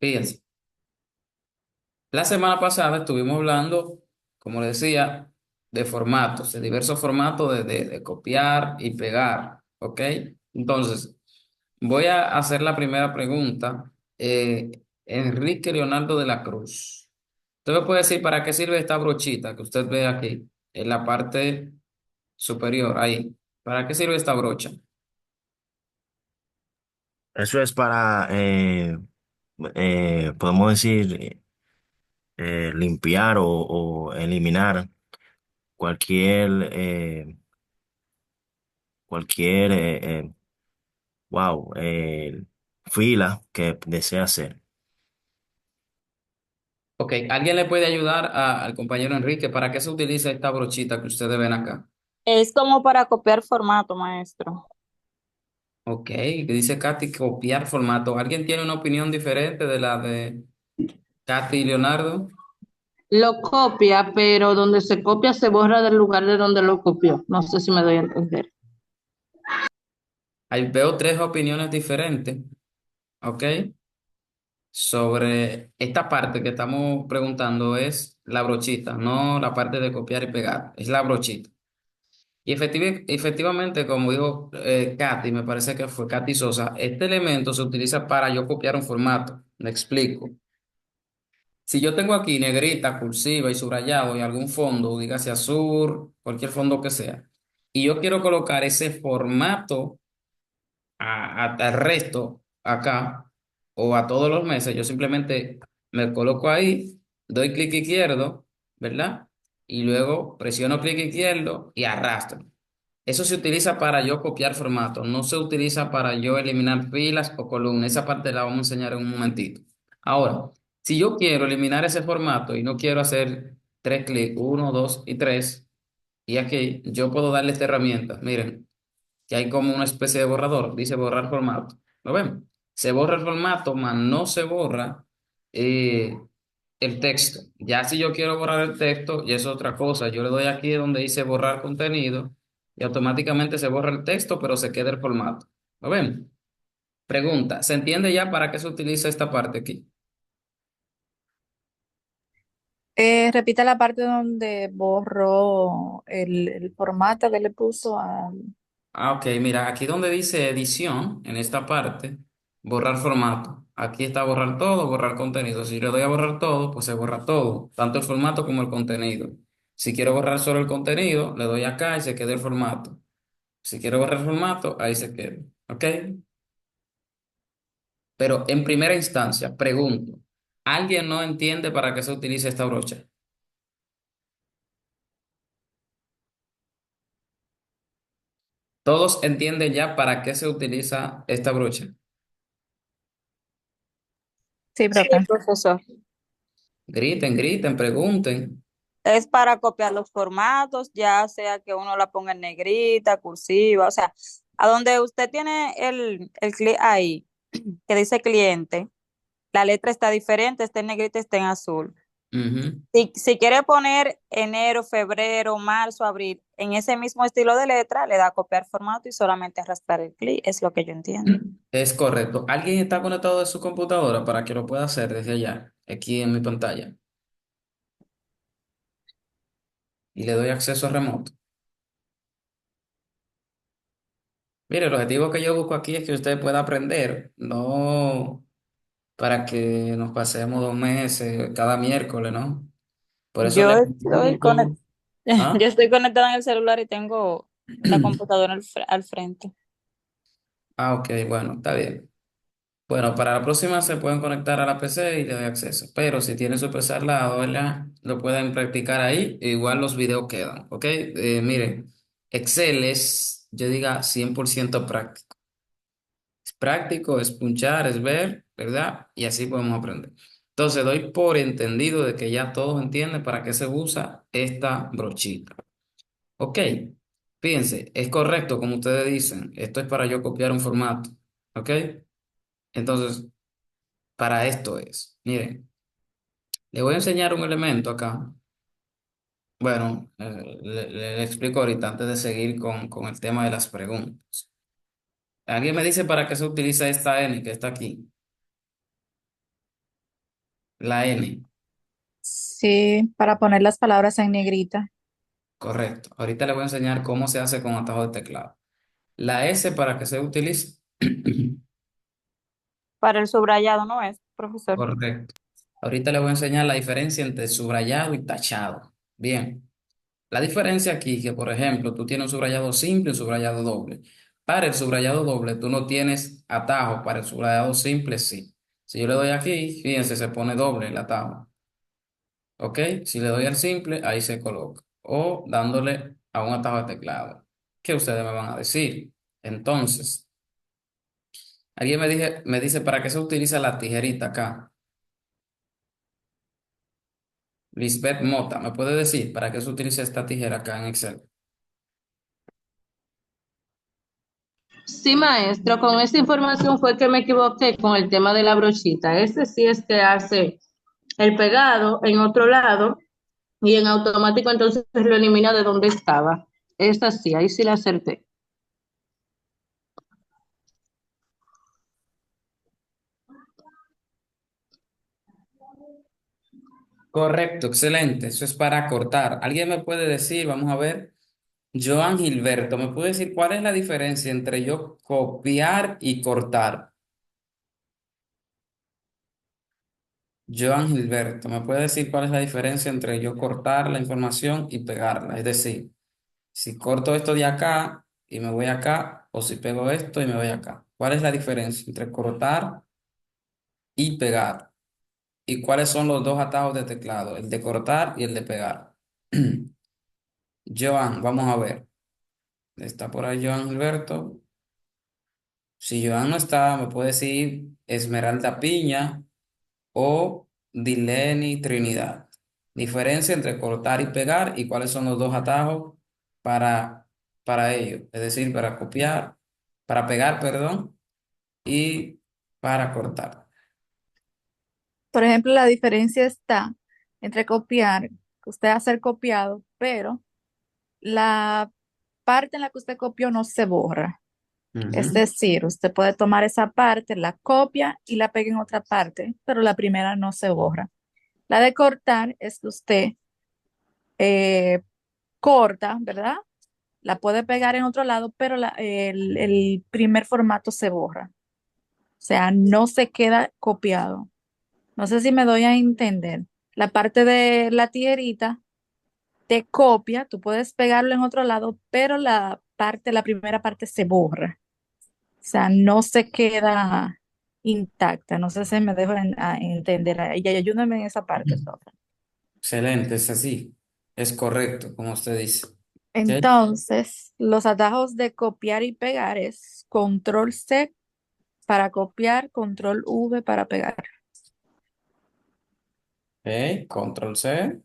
Fíjense, la semana pasada estuvimos hablando, como les decía, de formatos, de diversos formatos de copiar y pegar, ¿ok? Entonces, voy a hacer la primera pregunta. Enrique Leonardo de la Cruz. ¿Usted me puede decir para qué sirve esta brochita que usted ve aquí, en la parte superior, ahí? ¿Para qué sirve esta brocha? Eso es para, podemos decir, limpiar o eliminar cualquier, cualquier, wow, fila que desea hacer. Ok, ¿alguien le puede ayudar al compañero Enrique para qué se utiliza esta brochita que ustedes ven acá? Es como para copiar formato, maestro. Ok, que dice Katy, copiar formato. ¿Alguien tiene una opinión diferente de la de Katy y Leonardo? Lo copia, pero donde se copia se borra del lugar de donde lo copió. No sé si me doy a entender. Ahí veo tres opiniones diferentes, ok, sobre esta parte que estamos preguntando es la brochita, no la parte de copiar y pegar, es la brochita. Y efectivamente, como dijo Katy, me parece que fue Katy Sosa, este elemento se utiliza para yo copiar un formato. Me explico. Si yo tengo aquí negrita, cursiva y subrayado y algún fondo, dígase azul, cualquier fondo que sea, y yo quiero colocar ese formato al resto acá o a todos los meses, yo simplemente me coloco ahí, doy clic izquierdo, ¿verdad? Y luego presiono clic izquierdo y arrastro. Eso se utiliza para yo copiar formatos, no se utiliza para yo eliminar filas o columnas. Esa parte la vamos a enseñar en un momentito. Ahora, si yo quiero eliminar ese formato y no quiero hacer tres clics, uno, dos y tres, y aquí yo puedo darle esta herramienta. Miren, que hay como una especie de borrador, dice borrar formato. ¿Lo ven? Se borra el formato, mas no se borra eh, el texto. Ya si yo quiero borrar el texto, ya es otra cosa. Yo le doy aquí donde dice borrar contenido y automáticamente se borra el texto, pero se queda el formato. ¿Lo ven? Pregunta, ¿se entiende ya para qué se utiliza esta parte aquí? Repita la parte donde borró el formato que le puso al... Ah, ok, mira, aquí donde dice edición, en esta parte, borrar formato. Aquí está borrar todo, borrar contenido. Si yo le doy a borrar todo, pues se borra todo, tanto el formato como el contenido. Si quiero borrar solo el contenido, le doy acá y se queda el formato. Si quiero borrar el formato, ahí se queda. ¿Ok? Pero en primera instancia, pregunto, ¿alguien no entiende para qué se utiliza esta brocha? ¿Todos entienden ya para qué se utiliza esta brocha? Sí, Sí, profe. profesor. Griten, griten, pregunten. Es para copiar los formatos, ya sea que uno la ponga en negrita, cursiva, o sea, a donde usted tiene el clic ahí, que dice cliente, la letra está diferente, está en negrita, está en azul. Ujú. Si quiere poner enero, febrero, marzo, abril, en ese mismo estilo de letra, le da a copiar formato y solamente arrastrar el clic, es lo que yo entiendo. Es correcto. ¿Alguien está conectado de su computadora para que lo pueda hacer desde allá, aquí en mi pantalla? Y le doy acceso remoto. Mire, el objetivo que yo busco aquí es que usted pueda aprender, no para que nos pasemos 2 meses cada miércoles, ¿no? Por eso Yo le estoy pregunto. yo ¿Ah? estoy conectada en el celular y tengo la computadora al frente. Ah, ok, bueno, está bien. Bueno, para la próxima se pueden conectar a la PC y le doy acceso. Pero si tiene su PC al lado, ¿verdad? Lo pueden practicar ahí. E igual los videos quedan, ¿ok? Miren, Excel es, yo diga, 100% práctico. Es práctico, es punchar, es ver, ¿verdad? Y así podemos aprender. Entonces, doy por entendido de que ya todos entienden para qué se usa esta brochita. Ok, fíjense, es correcto como ustedes dicen. Esto es para yo copiar un formato, ¿ok? Entonces, para esto es. Miren, le voy a enseñar un elemento acá. Bueno, le explico ahorita antes de seguir con el tema de las preguntas. Alguien me dice para qué se utiliza esta N que está aquí. La N, Sí, para poner las palabras en negrita. correcto. Ahorita le voy a enseñar cómo se hace con atajo de teclado. La S para que se utilice. Para el subrayado, ¿no es, profesor? Correcto. Ahorita le voy a enseñar la diferencia entre subrayado y tachado. Bien. La diferencia aquí que, por ejemplo, tú tienes un subrayado simple y un subrayado doble. Para el subrayado doble, tú no tienes atajo. Para el subrayado simple, sí. Si yo le doy aquí, fíjense, se pone doble el atajo. ¿Ok? Si le doy al simple, ahí se coloca. O dándole a un atajo de teclado. ¿Qué ustedes me van a decir? Entonces, alguien me dice, ¿para qué se utiliza la tijerita acá? Lisbeth Mota, ¿me puede decir para qué se utiliza esta tijera acá en Excel? Sí, maestro, con esa información fue que me equivoqué con el tema de la brochita. Ese sí es que hace el pegado en otro lado y en automático entonces lo elimina de donde estaba. Esa sí, ahí sí la acerté. Correcto, excelente. Eso es para cortar. ¿Alguien me puede decir, vamos a ver, Joan Gilberto, ¿me puede decir cuál es la diferencia entre yo copiar y cortar? Joan Gilberto, ¿me puede decir cuál es la diferencia entre yo cortar la información y pegarla? Es decir, si corto esto de acá y me voy acá, o si pego esto y me voy acá. ¿Cuál es la diferencia entre cortar y pegar? ¿Y cuáles son los dos atajos de teclado? El de cortar y el de pegar. Joan, vamos a ver. ¿Está por ahí Joan Gilberto? Si Joan no está, me puede decir Esmeralda Piña o Dileni Trinidad. Diferencia entre cortar y pegar y cuáles son los dos atajos para, para ello. Es decir, para copiar, para pegar, perdón, y para cortar. Por ejemplo, la diferencia está entre copiar, que usted hace el copiado, pero la parte en la que usted copió no se borra. Es Ujú. decir, usted puede tomar esa parte, la copia y la pega en otra parte, pero la primera no se borra. La de cortar es que usted eh, corta, ¿verdad? La puede pegar en otro lado, pero el primer formato se borra. O sea, no se queda copiado. No sé si me doy a entender. La parte de la tijerita te copia, tú puedes pegarlo en otro lado, pero la primera parte se borra. O sea, no se queda intacta. No sé si me dejo a entender. Y ayúdame en esa parte, Sofía. Excelente, es así. Es correcto, como usted dice. ¿Ok? Entonces, los atajos de copiar y pegar es control C para copiar, control V para pegar. Ok, control C.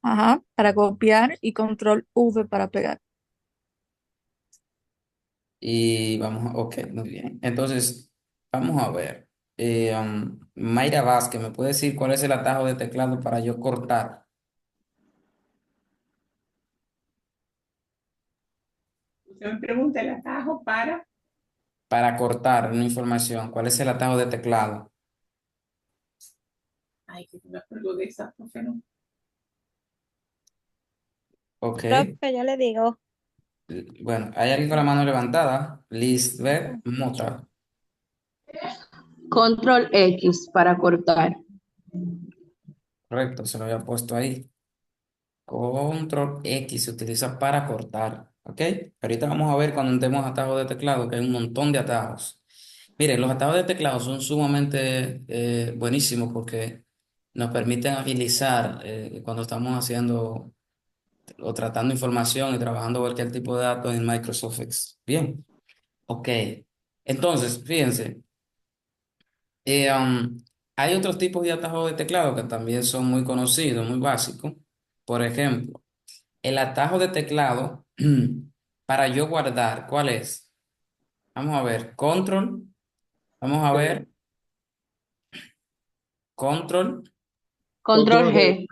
Ajá, para copiar y control V para pegar. Y vamos, ok, muy bien. Entonces, vamos a ver. Mayra Vázquez, ¿me puede decir cuál es el atajo de teclado para yo cortar? Usted me pregunta el atajo para. Para cortar una información, ¿cuál es el atajo de teclado? Ay, que no me acuerdo de esa, profe, no. Ok. Profe, yo le digo. Bueno, hay alguien con la mano levantada. Lisbeth Mota. Control X para cortar. Correcto, se lo había puesto ahí. Control X se utiliza para cortar. ¿Ok? Ahorita vamos a ver cuando entremos a atajos de teclado, que hay un montón de atajos. Miren, los atajos de teclado son sumamente buenísimos porque nos permiten agilizar cuando estamos haciendo o tratando información y trabajando cualquier tipo de datos en Microsoft Excel. Bien, ok. Entonces, fíjense, eh, um, hay otros tipos de atajos de teclado que también son muy conocidos, muy básicos. Por ejemplo, el atajo de teclado para yo guardar, ¿cuál es? Vamos a ver, control, vamos a Eh, ver, control. Control Control G, G.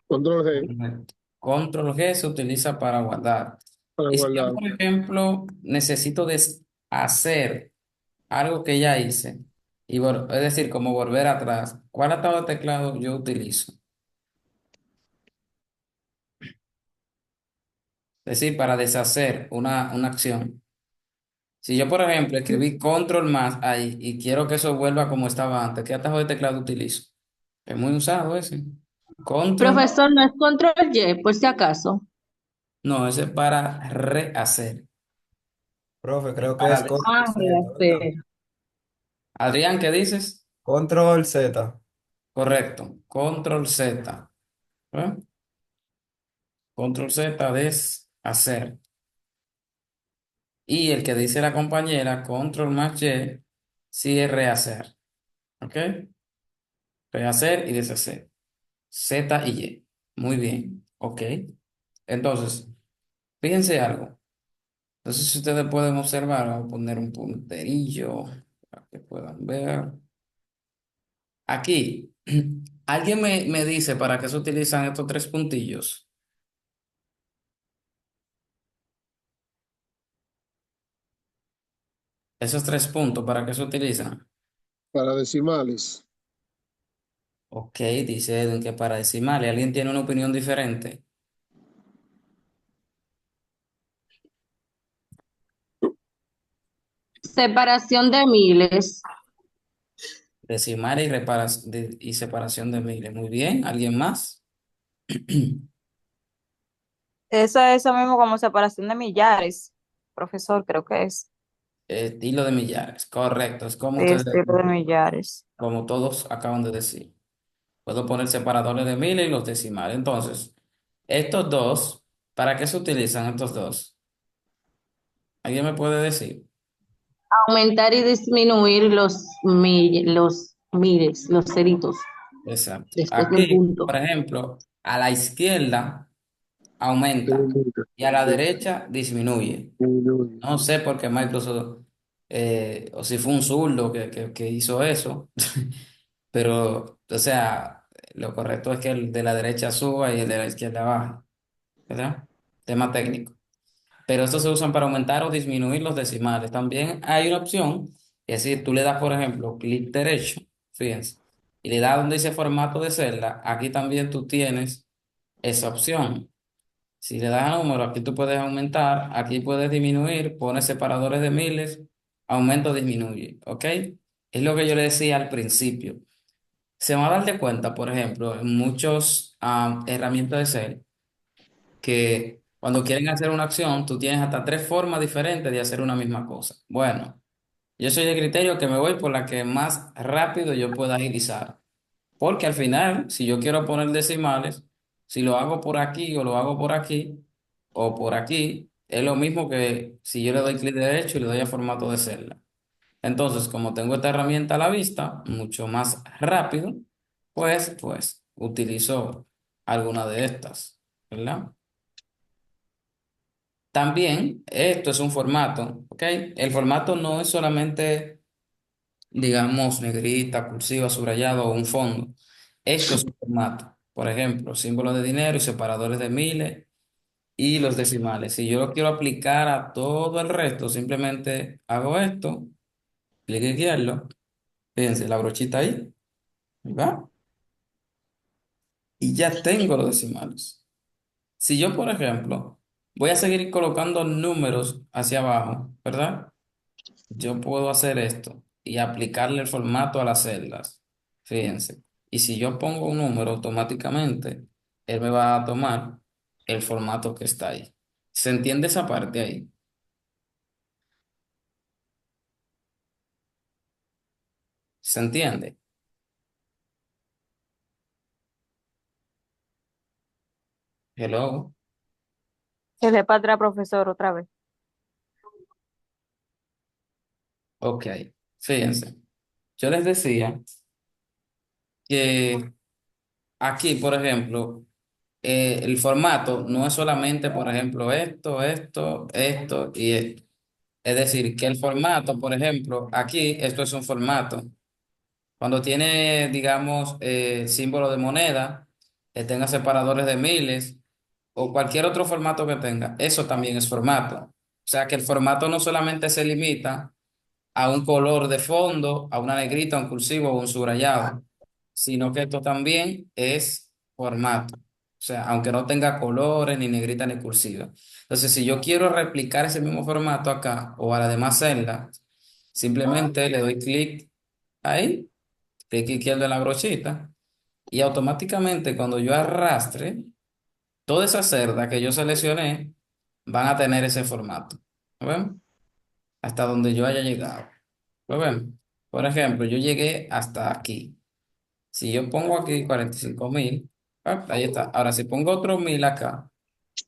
control G Correcto. Control G se utiliza para guardar. para Y si yo, guardar. por ejemplo, necesito hacer algo que ya hice, Es decir, como volver atrás. ¿Cuál atado de teclado yo utilizo? Es decir, para deshacer una acción. Si yo, por ejemplo, escribí control más ahí y quiero que eso vuelva como estaba antes, ¿qué atajo de teclado utilizo? Es muy usado ese. Control, Profesor, no es control Y, por si acaso. no, ese es para rehacer. Profe, creo que Para es de- control Ah, Z, ¿verdad? este. Adrián, ¿qué dices? Control Z. Correcto. Control Z. ¿Eh? Control Z deshacer. Y el que dice la compañera, control más Y, sí es rehacer. ¿Ok? Rehacer y deshacer. Z y Y. Muy bien. Ok. Entonces, fíjense algo. Entonces, si ustedes pueden observar, vamos a poner un punterillo para que puedan ver. Aquí, alguien me dice para qué se utilizan estos tres puntillos. Esos tres puntos, ¿para qué se utilizan? Para decimales. Ok, dice Edwin que para decimales. ¿Alguien tiene una opinión diferente? Separación de miles. Decimales y separación de miles. Muy bien. ¿Alguien más? Eso es eso mismo como separación de millares, profesor, creo que es. Estilo de millares. Correcto. Es como ustedes, Este tipo de millares. como todos acaban de decir. Puedo poner separadores de miles y los decimales. Entonces, estos dos, ¿para qué se utilizan estos dos? ¿Alguien me puede decir? Aumentar y disminuir los miles, los ceritos, Exacto. después del Aquí, por punto. ejemplo, a la izquierda aumenta Disminuye, y a la sí, derecha disminuye. disminuye. No sé por qué Microsoft, o si fue un zurdo que hizo eso, pero, o sea, lo correcto es que el de la derecha suba y el de la izquierda baja, ¿verdad? Tema técnico. Pero estos se usan para aumentar o disminuir los decimales. También hay una opción, es decir, tú le das, por ejemplo, clic derecho, fíjense, y le das donde dice formato de celda, aquí también tú tienes esa opción. Si le das a número, aquí tú puedes aumentar, aquí puedes disminuir, pones separadores de miles, aumento, disminuye, ¿ok? Es lo que yo le decía al principio. Se van a dar de cuenta, por ejemplo, en muchas herramientas de Excel, que cuando quieren hacer una acción, tú tienes hasta tres formas diferentes de hacer una misma cosa. Bueno, yo soy de criterio que me voy por la que más rápido yo pueda agilizar. Porque al final, si yo quiero poner decimales, si lo hago por aquí o lo hago por aquí o por aquí, es lo mismo que si yo le doy clic derecho y le doy a formato de celda. Entonces, como tengo esta herramienta a la vista, mucho más rápido, pues utilizo alguna de estas, ¿verdad? También esto es un formato, ¿ok? El formato no es solamente, digamos, negrita, cursiva, subrayado o un fondo. Esto es un formato. Por ejemplo, símbolos de dinero y separadores de miles y los decimales. Si yo lo quiero aplicar a todo el resto, simplemente hago esto, clic izquierdo, fíjense, la brochita ahí, ¿va? Y ya tengo los decimales. Si yo, por ejemplo, voy a seguir colocando números hacia abajo, ¿verdad? Yo puedo hacer esto y aplicarle el formato a las celdas. Fíjense. Y si yo pongo un número automáticamente, él me va a tomar el formato que está ahí. ¿Se entiende esa parte ahí? ¿Se entiende? Hello. Se ve para atrás, profesor, otra vez. Ok. Fíjense. Yo les decía que aquí, por ejemplo, el formato no es solamente, por ejemplo, esto y esto. Es decir, que el formato, por ejemplo, aquí esto es un formato. Cuando tiene, digamos, símbolo de moneda, que tenga separadores de miles o cualquier otro formato que tenga, eso también es formato. O sea que el formato no solamente se limita a un color de fondo, a una negrita, un cursivo o un subrayado, sino que esto también es formato. O sea, aunque no tenga colores, ni negrita, ni cursiva. Entonces, si yo quiero replicar ese mismo formato acá o a la demás celda, simplemente le doy clic ahí, clic izquierdo en la brochita, y automáticamente cuando yo arrastre, todas esas cerdas que yo seleccioné van a tener ese formato. ¿Lo ven? Hasta donde yo haya llegado. ¿Lo ven? Por ejemplo, yo llegué hasta aquí. Si yo pongo aquí 45.000, ahí está. Ahora, si pongo otro 1.000 acá,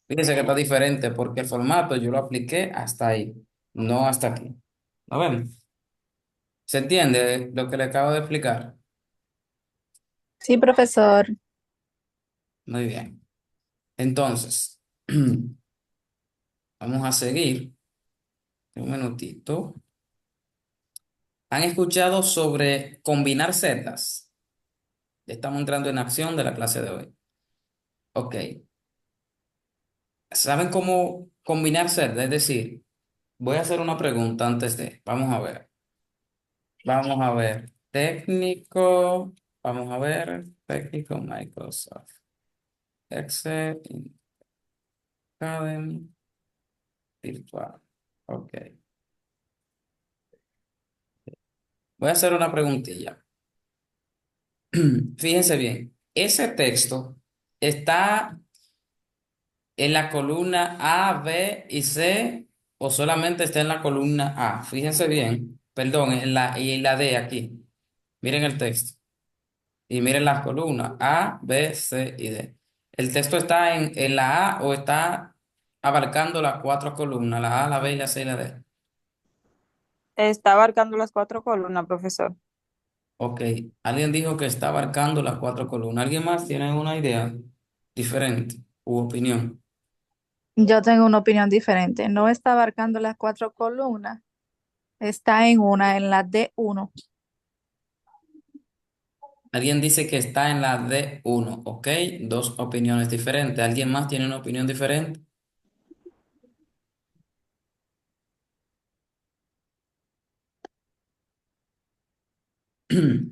fíjense que está diferente porque el formato yo lo apliqué hasta ahí, no hasta aquí. ¿Lo ven? ¿Se entiende lo que le acabo de explicar? Sí, profesor. Muy bien. Entonces, vamos a seguir. Un minutito. ¿Han escuchado sobre combinar celdas? Estamos entrando en acción de la clase de hoy. Ok. ¿Saben cómo combinar celdas? Es decir, voy a hacer una pregunta antes de. Vamos a ver. Vamos a ver. Técnico. Vamos a ver. Técnico Microsoft. Excel Academy Virtual. Ok. Voy a hacer una preguntilla. Fíjense bien. Ese texto está en la columna A, B y C o solamente está en la columna A. Fíjense bien. Perdón, en la D aquí. Miren el texto. Y miren las columnas A, B, C y D. ¿El texto está en la A o está abarcando las cuatro columnas, la A, la B, la C y la D? Está abarcando las cuatro columnas, profesor. Ok, alguien dijo que está abarcando las cuatro columnas. ¿Alguien más tiene una idea diferente u opinión? Yo tengo una opinión diferente. No está abarcando las cuatro columnas, está en una, en la D1. Alguien dice que está en la D1, ok, dos opiniones diferentes. ¿Alguien más tiene una opinión diferente?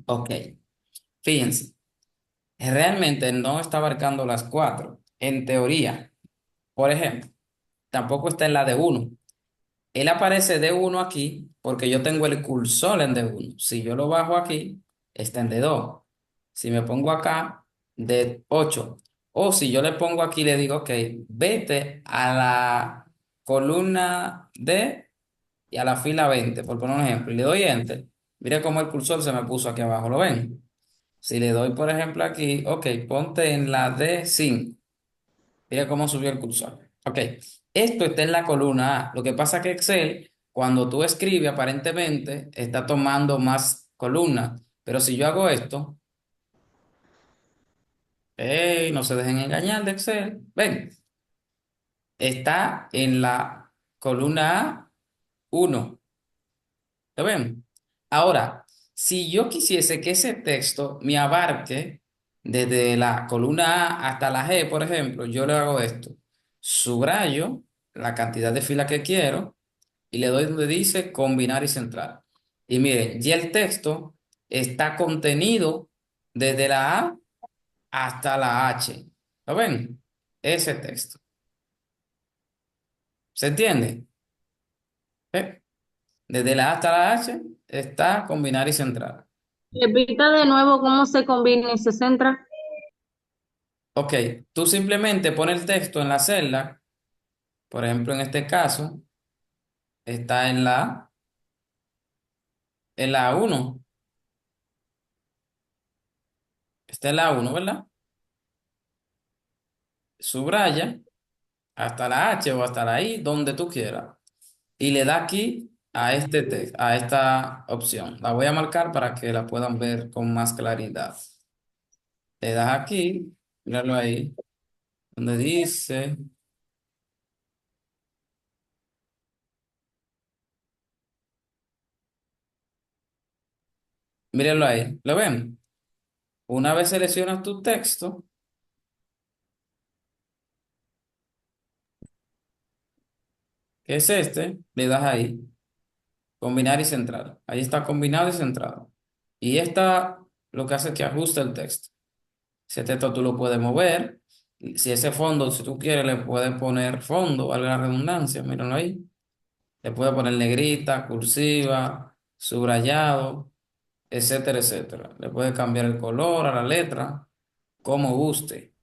Ok, fíjense, realmente no está abarcando las cuatro. En teoría, por ejemplo, tampoco está en la D1. Él aparece D1 aquí porque yo tengo el cursor en D1. Si yo lo bajo aquí, está en D2. Si me pongo acá, D8. O si yo le pongo aquí, le digo, ok, vete a la columna D y a la fila 20, por poner un ejemplo, y le doy Enter. Mira cómo el cursor se me puso aquí abajo, ¿lo ven? Si le doy, por ejemplo, aquí, ok, ponte en la D5. Mira cómo subió el cursor. Ok, esto está en la columna A. Lo que pasa es que Excel, cuando tú escribes, aparentemente está tomando más columnas. Pero si yo hago esto, no se dejen engañar de Excel. Ven, está en la columna A1. ¿Lo ven? Ahora, si yo quisiese que ese texto me abarque desde la columna A hasta la G, por ejemplo, yo le hago esto. Subrayo la cantidad de filas que quiero y le doy donde dice combinar y centrar. Y miren, ya el texto está contenido desde la A hasta la H. ¿Lo ven? Ese texto. ¿Se entiende? ¿Eh? Desde la A hasta la H está combinar y centrar. Repita de nuevo cómo se combina y se centra. Ok, tú simplemente pones el texto en la celda, por ejemplo, en este caso, está en la A1, está en la A1, ¿verdad? Subraya hasta la H o hasta la I, donde tú quieras, y le da aquí a a esta opción. La voy a marcar para que la puedan ver con más claridad. Le das aquí, míralo ahí, donde dice, míralo ahí, ¿lo ven? Una vez seleccionas tu texto, que es este, le das ahí. combinar y centrar. Ahí está combinado y centrado. Y esta lo que hace es que ajusta el texto. Ese texto tú lo puedes mover. Si ese fondo, si tú quieres, le puedes poner fondo, valga la redundancia, míralo ahí. Le puedes poner negrita, cursiva, subrayado, etcétera, etcétera. Le puedes cambiar el color a la letra, como guste.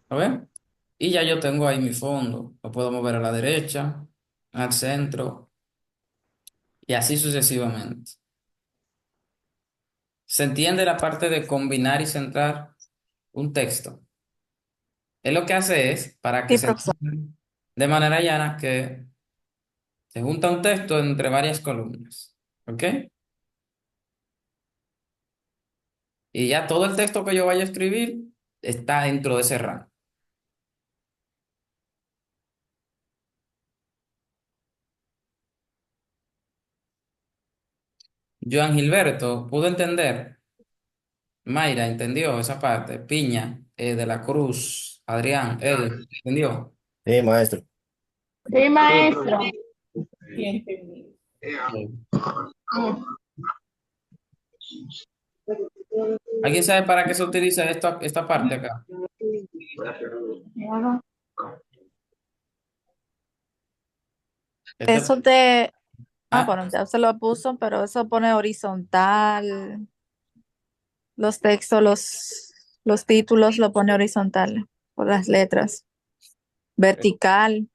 ¿A ver? Y ya yo tengo ahí mi fondo. Lo puedo mover a la derecha, al centro y así sucesivamente. ¿Se entiende la parte de combinar y centrar un texto? Él lo que hace es, para que Sí, se profesor. entienda de manera llana, que se junta un texto entre varias columnas. ¿Ok? Y ya todo el texto que yo vaya a escribir está dentro de ese rango. Joan Gilberto, ¿pudo entender? Mayra, ¿entendió esa parte? Piña, de la Cruz, Adrián, ¿entendió? Sí, maestro. Sí, maestro. Sí, entendí. Sí. ¿Alguien sabe para qué se utiliza esta parte acá? Este, Eso de, ah, bueno, ya se lo puso, pero eso pone horizontal, los textos, los títulos lo pone horizontal por las letras, vertical.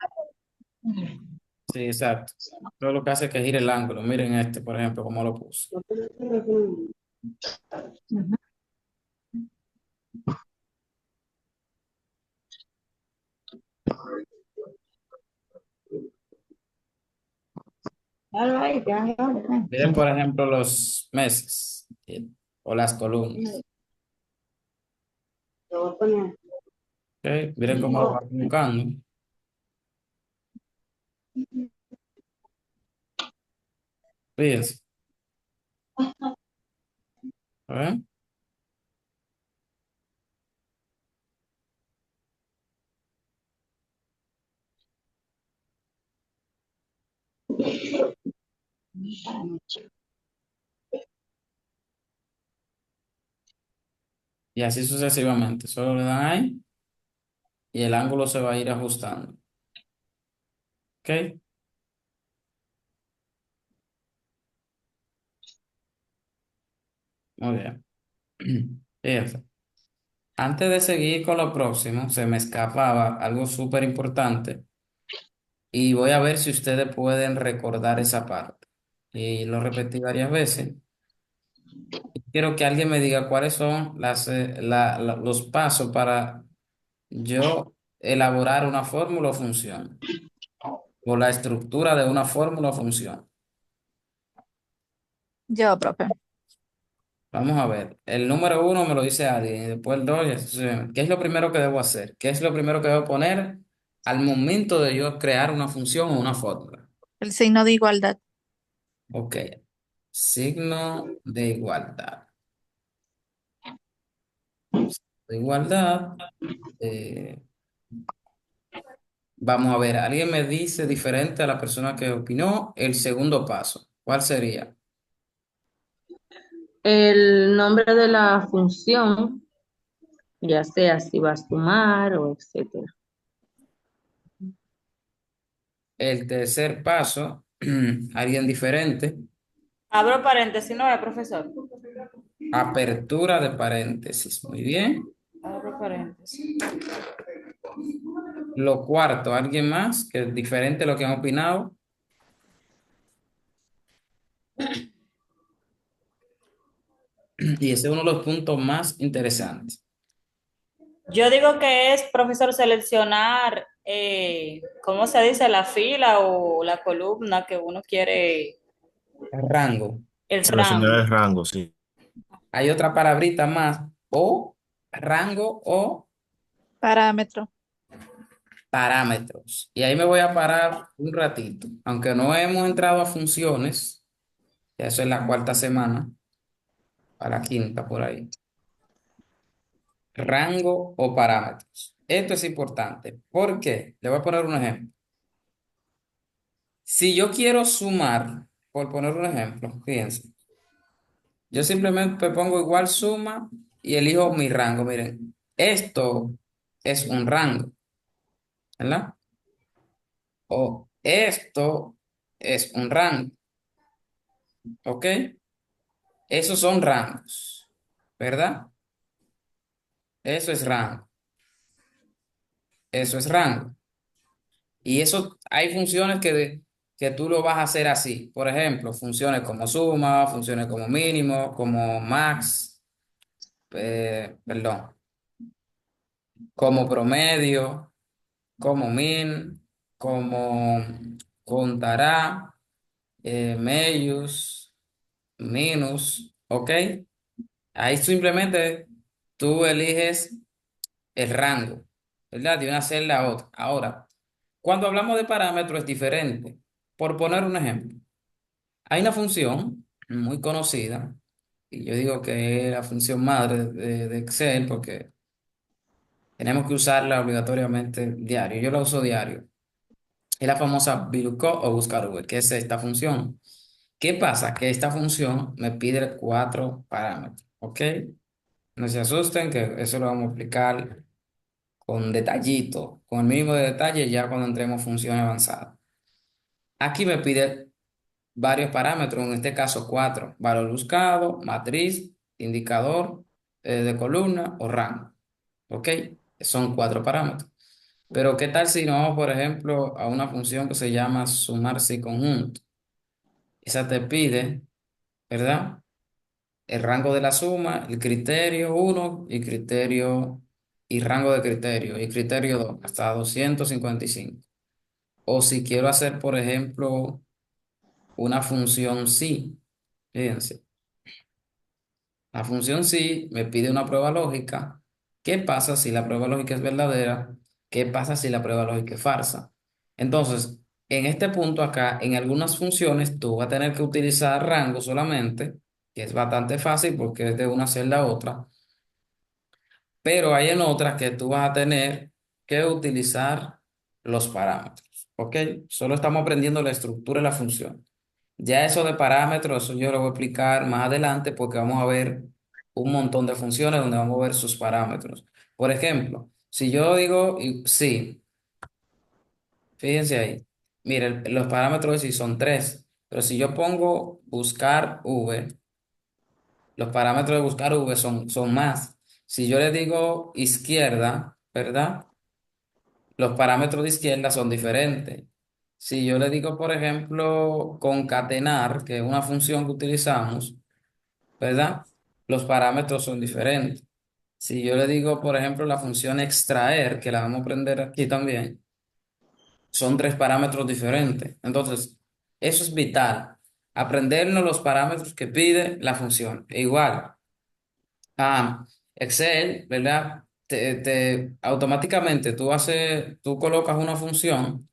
sí, exacto. Todo lo que hace es que gire el ángulo. Miren este, por ejemplo, cómo lo puse. Miren, por ejemplo, los meses o las columnas. ¿Ok? Miren cómo lo va colocando. Fíjense. ¿Eh? Y así sucesivamente. Solo le dan ahí y el ángulo se va a ir ajustando. ¿Ok? Muy bien. Fíjense. Antes de seguir con lo próximo, se me escapaba algo súper importante y voy a ver si ustedes pueden recordar esa parte. Y lo repetí varias veces. Quiero que alguien me diga cuáles son los pasos para yo elaborar una fórmula o función, o la estructura de una fórmula o función. Yo, profe. Vamos a ver, el número uno me lo dice alguien, y después el dos, y así sucesivamente. ¿Qué es lo primero que debo hacer? ¿Qué es lo primero que debo poner al momento de yo crear una función o una fórmula? El signo de igualdad. Ok, signo de igualdad. De igualdad, eh, vamos a ver, alguien me dice diferente a la persona que opinó el segundo paso. ¿Cuál sería? El nombre de la función, ya sea si va a sumar o etcétera. El tercer paso, alguien diferente, Abro paréntesis, no es, profesor. apertura de paréntesis. Muy bien. Abro paréntesis. Lo cuarto, alguien más que es diferente a lo que han opinado. Y ese es uno de los puntos más interesantes. Yo digo que es, profesor, seleccionar, ¿cómo se dice? La fila o la columna que uno quiere, Rango. el Seleccionar rango. el rango, sí. Hay otra palabrita más. O rango o Parámetro. parámetros. Y ahí me voy a parar un ratito. Aunque no hemos entrado a funciones, ya eso es la cuarta semana, a la quinta por ahí. Rango o parámetros. Esto es importante. ¿Por qué? Le voy a poner un ejemplo. Si yo quiero sumar por poner un ejemplo, fíjense, yo simplemente pongo igual suma y elijo mi rango. Miren, esto es un rango, ¿verdad? O esto es un rango, ¿ok? Esos son rangos, ¿verdad? Eso es rango, eso es rango. Y eso, hay funciones que tú lo vas a hacer así. Por ejemplo, funciones como suma, funciones como mínimo, como max, perdón, como promedio, como min, como contará, medius, minus, ¿ok? Ahí simplemente tú eliges el rango, ¿verdad? De una celda a otra. Ahora, cuando hablamos de parámetros es diferente. Por poner un ejemplo, hay una función muy conocida, y yo digo que es la función madre de Excel porque tenemos que usarla obligatoriamente diario. Yo la uso diario. Es la famosa VLOOKUP o buscar V, que es esta función. ¿Qué pasa? Que esta función me pide cuatro parámetros, ¿ok? No se asusten que eso lo vamos a explicar con detallito, con el mínimo de detalle ya cuando entremos en funciones avanzadas. Aquí me pide varios parámetros, en este caso cuatro: valor buscado, matriz, indicador de columna o rango. ¿Ok? Son cuatro parámetros. Pero ¿qué tal si nos vamos, por ejemplo, a una función que se llama sumarse y conjunto? Esa te pide, ¿verdad? El rango de la suma, el criterio uno y criterio y rango de criterio y criterio 2 hasta 255. O si quiero hacer, por ejemplo, una función sí, fíjense, la función sí me pide una prueba lógica. ¿Qué pasa si la prueba lógica es verdadera? ¿Qué pasa si la prueba lógica es falsa? Entonces, en este punto acá, en algunas funciones, tú vas a tener que utilizar rango solamente, que es bastante fácil porque es de una celda a otra, pero hay en otras que tú vas a tener que utilizar los parámetros, ¿ok? Solo estamos aprendiendo la estructura de la función. Ya eso de parámetros, eso yo lo voy a explicar más adelante porque vamos a ver un montón de funciones donde vamos a ver sus parámetros. Por ejemplo, si yo digo sí, fíjense ahí, miren, los parámetros de sí son tres, pero si yo pongo buscar v, los parámetros de buscar v son más. Si yo le digo izquierda, ¿verdad? Los parámetros de izquierda son diferentes. Si yo le digo, por ejemplo, concatenar, que es una función que utilizamos, ¿verdad? Los parámetros son diferentes. Si yo le digo, por ejemplo, la función extraer, que la vamos a aprender aquí también, son tres parámetros diferentes. Entonces, eso es vital. Aprendernos los parámetros que pide la función. E igual, Excel, ¿verdad? Automáticamente tú colocas una función,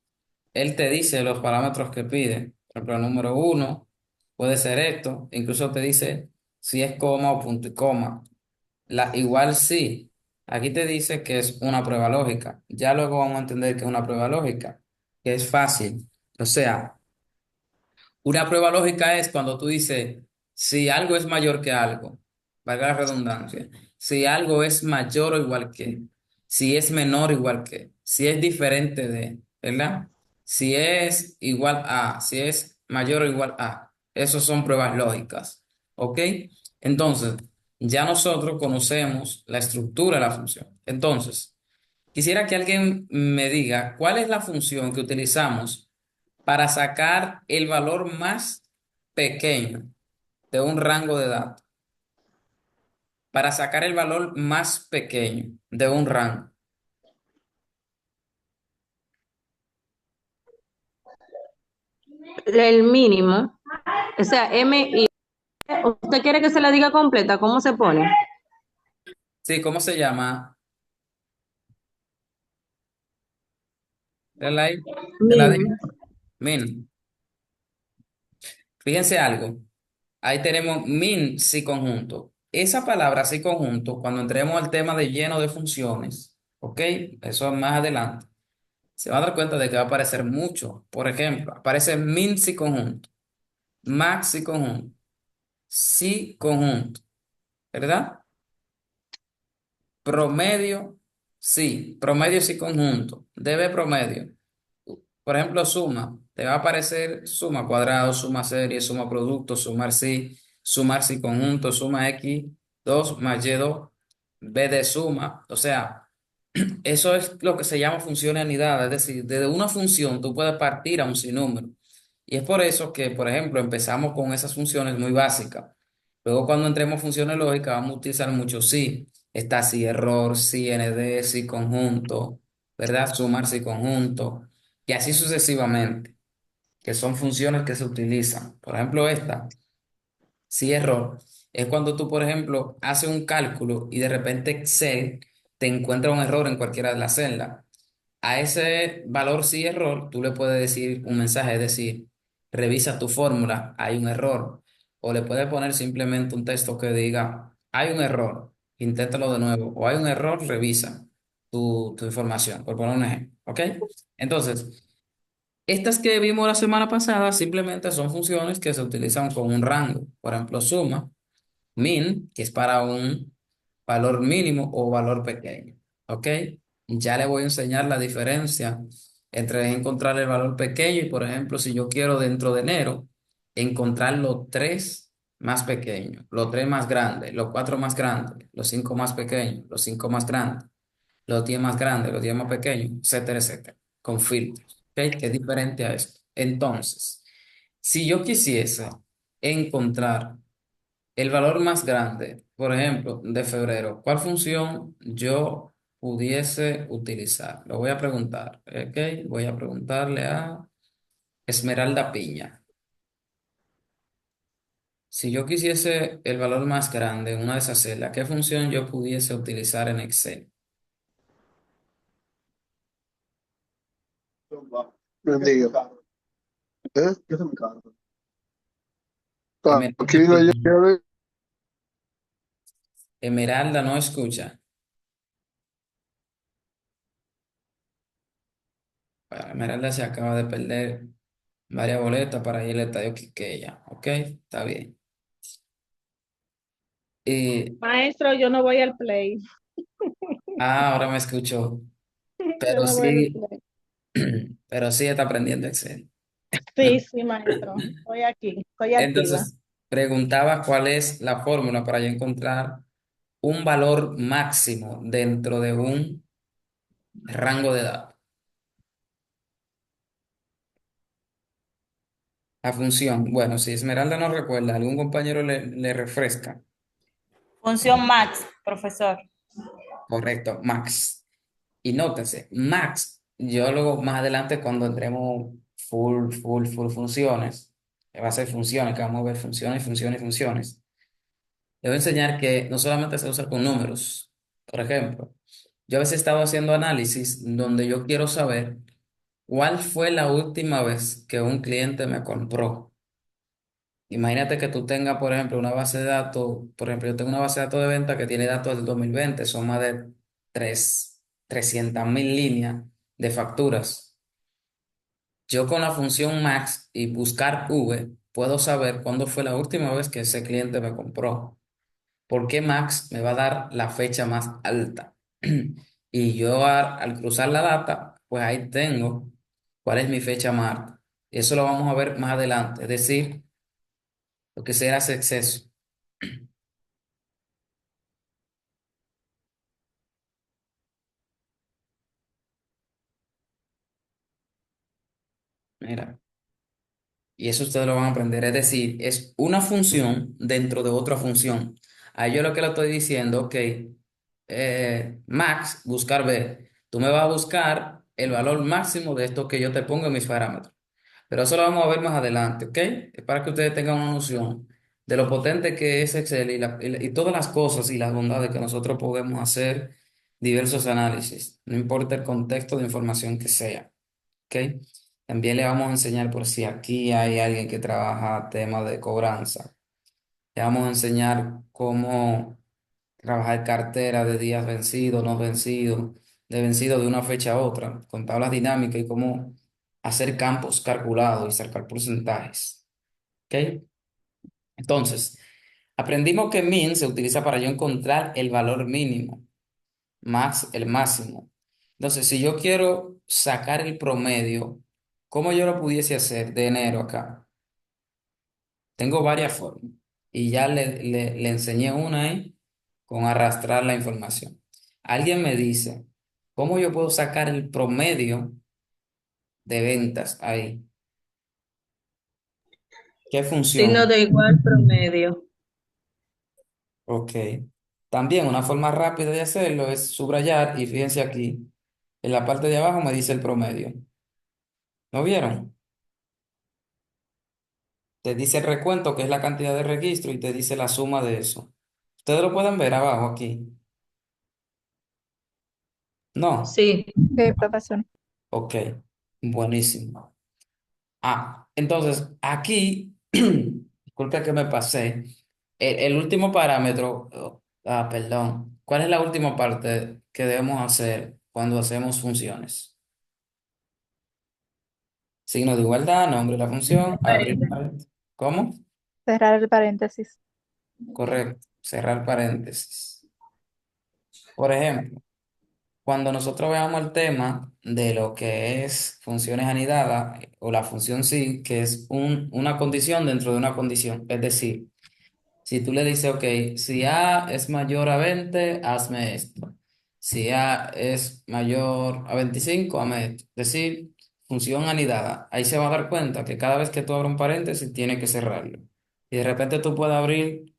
él te dice los parámetros que pide. Por ejemplo, el número uno puede ser esto, incluso te dice si es coma o punto y coma. Igual sí, aquí te dice que es una prueba lógica. Ya luego vamos a entender que es una prueba lógica, que es fácil. O sea, una prueba lógica es cuando tú dices si algo es mayor que algo, valga la redundancia, si algo es mayor o igual que, si es menor o igual que, si es diferente de, ¿verdad? Si es igual a, si es mayor o igual a. Esas son pruebas lógicas, ¿ok? Entonces, ya nosotros conocemos la estructura de la función. Entonces, quisiera que alguien me diga cuál es la función que utilizamos para sacar el valor más pequeño de un rango de datos, para sacar el valor más pequeño de un rango. El mínimo, o sea, MI. ¿Usted quiere que se la diga completa? ¿Cómo se pone? Sí, ¿cómo se llama? Dale ahí, te la Min. digo. Min. Fíjense algo. Ahí tenemos min si conjunto. Esa palabra si conjunto, cuando entremos al tema de lleno de funciones, ¿ok? Eso más adelante, se va a dar cuenta de que va a aparecer mucho. Por ejemplo, aparece min si conjunto. max y conjunto, sí conjunto, ¿verdad? Promedio sí conjunto, debe promedio. Por ejemplo, suma, te va a aparecer suma cuadrado, suma serie, suma producto, sumar sí conjunto, suma x 2 más y 2 b de suma. O sea, eso es lo que se llama función de anidad, es decir, desde una función tú puedes partir a un sinnúmero. Y es por eso que, por ejemplo, empezamos con esas funciones muy básicas. Luego, cuando entremos a funciones lógicas, vamos a utilizar mucho sí. Está sí error, sí nd, sí conjunto, ¿verdad? Sumar sí conjunto, y así sucesivamente, que son funciones que se utilizan. Por ejemplo, esta, sí error, es cuando tú, por ejemplo, haces un cálculo y de repente Excel te encuentra un error en cualquiera de las celdas. A ese valor sí error, tú le puedes decir un mensaje, es decir, revisa tu fórmula, hay un error. O le puedes poner simplemente un texto que diga, hay un error, inténtalo de nuevo. O hay un error, revisa tu información, por poner un ejemplo. ¿Ok? Entonces, estas que vimos la semana pasada simplemente son funciones que se utilizan con un rango. Por ejemplo, suma, min, que es para un valor mínimo o valor pequeño. ¿Ok? Ya le voy a enseñar la diferencia entre encontrar el valor pequeño y, por ejemplo, si yo quiero dentro de enero encontrar los tres más pequeños, los tres más grandes, los cuatro más grandes, los cinco más pequeños, los cinco más grandes, los 10 más grandes, los 10 más pequeños, etcétera, etcétera, con filtros. ¿Ok? Que es diferente a esto. Entonces, si yo quisiese encontrar el valor más grande, por ejemplo, de febrero, ¿cuál función yo pudiese utilizar? Lo voy a preguntar, ¿ok? Voy a preguntarle a Esmeralda Piña. Si yo quisiese el valor más grande en una de esas celdas, ¿qué función yo pudiese utilizar en Excel? Bendiga. ¿Eh? Aquí Esmeralda, dijo ella Esmeralda no escucha. Bueno, Esmeralda se acaba de perder varias boletas para ir al estadio Quiqueya, ¿ok? Está bien. Y, Maestro, yo no voy al play. ahora me escuchó, Yo pero no voy al sí. play. Pero sí está aprendiendo Excel. Sí, sí, maestro. Estoy aquí, estoy activa. Entonces, preguntaba cuál es la fórmula para yo encontrar un valor máximo dentro de un rango de datos. La función, bueno, si Esmeralda no recuerda, algún compañero le refresca. Función max, profesor. Correcto, max. Y nótese, max, yo luego más adelante cuando entremos full funciones, que va a ser funciones, que vamos a ver funciones, funciones, funciones. Le voy a enseñar que no solamente se usa con números. Por ejemplo, yo a veces he estado haciendo análisis donde yo quiero saber cuál fue la última vez que un cliente me compró. Imagínate que tú tengas, por ejemplo, una base de datos. Por ejemplo, yo tengo una base de datos de venta que tiene datos del 2020, son más de 300.000 líneas de facturas. Yo con la función max y buscar V puedo saber cuándo fue la última vez que ese cliente me compró. Porque Max me va a dar la fecha más alta. Y yo al cruzar la data, pues ahí tengo cuál es mi fecha más alta. Eso lo vamos a ver más adelante, es decir, lo que será ese exceso. Mira, y eso ustedes lo van a aprender, es decir, es una función dentro de otra función. Ahí yo lo que le estoy diciendo, ok, Max, buscar B. Tú me vas a buscar el valor máximo de esto que yo te pongo en mis parámetros. Pero eso lo vamos a ver más adelante, ¿ok? Es para que ustedes tengan una noción de lo potente que es Excel y todas las cosas y las bondades que nosotros podemos hacer diversos análisis, no importa el contexto de información que sea, ¿ok? También le vamos a enseñar por si aquí hay alguien que trabaja temas de cobranza. Le vamos a enseñar cómo trabajar cartera de días vencidos, no vencidos, de vencido de una fecha a otra, con tablas dinámicas y cómo hacer campos calculados y sacar porcentajes. ¿Ok? Entonces, aprendimos que min se utiliza para yo encontrar el valor mínimo, max el máximo. Entonces, si yo quiero sacar el promedio, ¿cómo yo lo pudiese hacer de enero acá? Tengo varias formas y ya le enseñé una ahí con arrastrar la información. Alguien me dice, ¿cómo yo puedo sacar el promedio de ventas ahí? ¿Qué Signo función? de igual promedio. Ok. También una forma rápida de hacerlo es subrayar y fíjense aquí, en la parte de abajo me dice el promedio. ¿Lo vieron? Te dice el recuento, que es la cantidad de registro, y te dice la suma de eso. Ustedes lo pueden ver abajo aquí. No. Sí. Sí, profesor. Ok. Buenísimo. Ah, entonces aquí, disculpe que me pasé. El último parámetro, perdón. ¿Cuál es la última parte que debemos hacer cuando hacemos funciones? Signo de igualdad, nombre de la función, abrir paréntesis. ¿Cómo? Cerrar el paréntesis. Correcto. Cerrar paréntesis. Por ejemplo, cuando nosotros veamos el tema de lo que es funciones anidadas o la función sí, que es una condición dentro de una condición. Es decir, si tú le dices, ok, si A es mayor a 20 hazme esto. Si A es mayor a 25 hazme esto. Es decir, función anidada. Ahí se va a dar cuenta que cada vez que tú abres un paréntesis, tiene que cerrarlo. Y de repente tú puedes abrir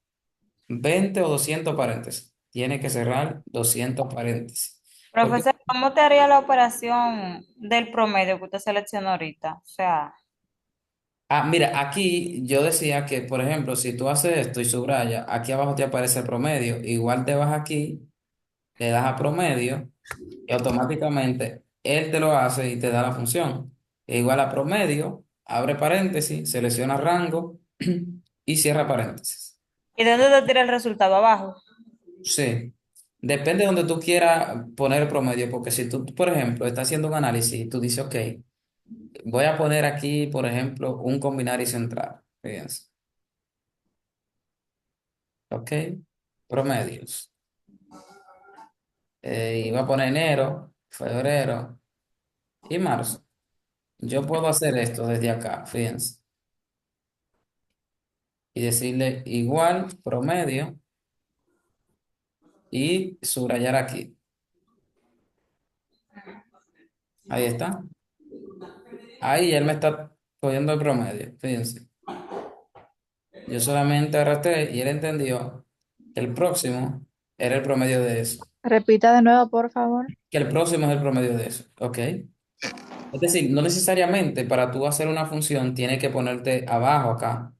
20 o 200 paréntesis. Tiene que cerrar 200 paréntesis. Porque, Profesor, ¿cómo te haría la operación del promedio que usted seleccionó ahorita? O sea, mira, aquí yo decía que, por ejemplo, si tú haces esto y subraya, aquí abajo te aparece el promedio. Igual te vas aquí, le das a promedio y automáticamente él te lo hace y te da la función. E igual a promedio, abre paréntesis, selecciona rango y cierra paréntesis. ¿y de dónde te tira el resultado abajo? Sí, depende de donde tú quieras poner el promedio, porque si tú, por ejemplo, estás haciendo un análisis y tú dices, ok, voy a poner aquí, por ejemplo, un combinario central. Fíjense, ok, promedios. Y voy a poner enero, febrero y marzo. Yo puedo hacer esto desde acá, fíjense, y decirle igual promedio y subrayar aquí. Ahí está. Ahí él me está cogiendo el promedio, fíjense. Yo solamente arrastré y él entendió que el próximo era el promedio de eso. Repita de nuevo, por favor. Que el próximo es el promedio de eso. ¿Ok? Es decir, no necesariamente para tú hacer una función tienes que ponerte abajo acá.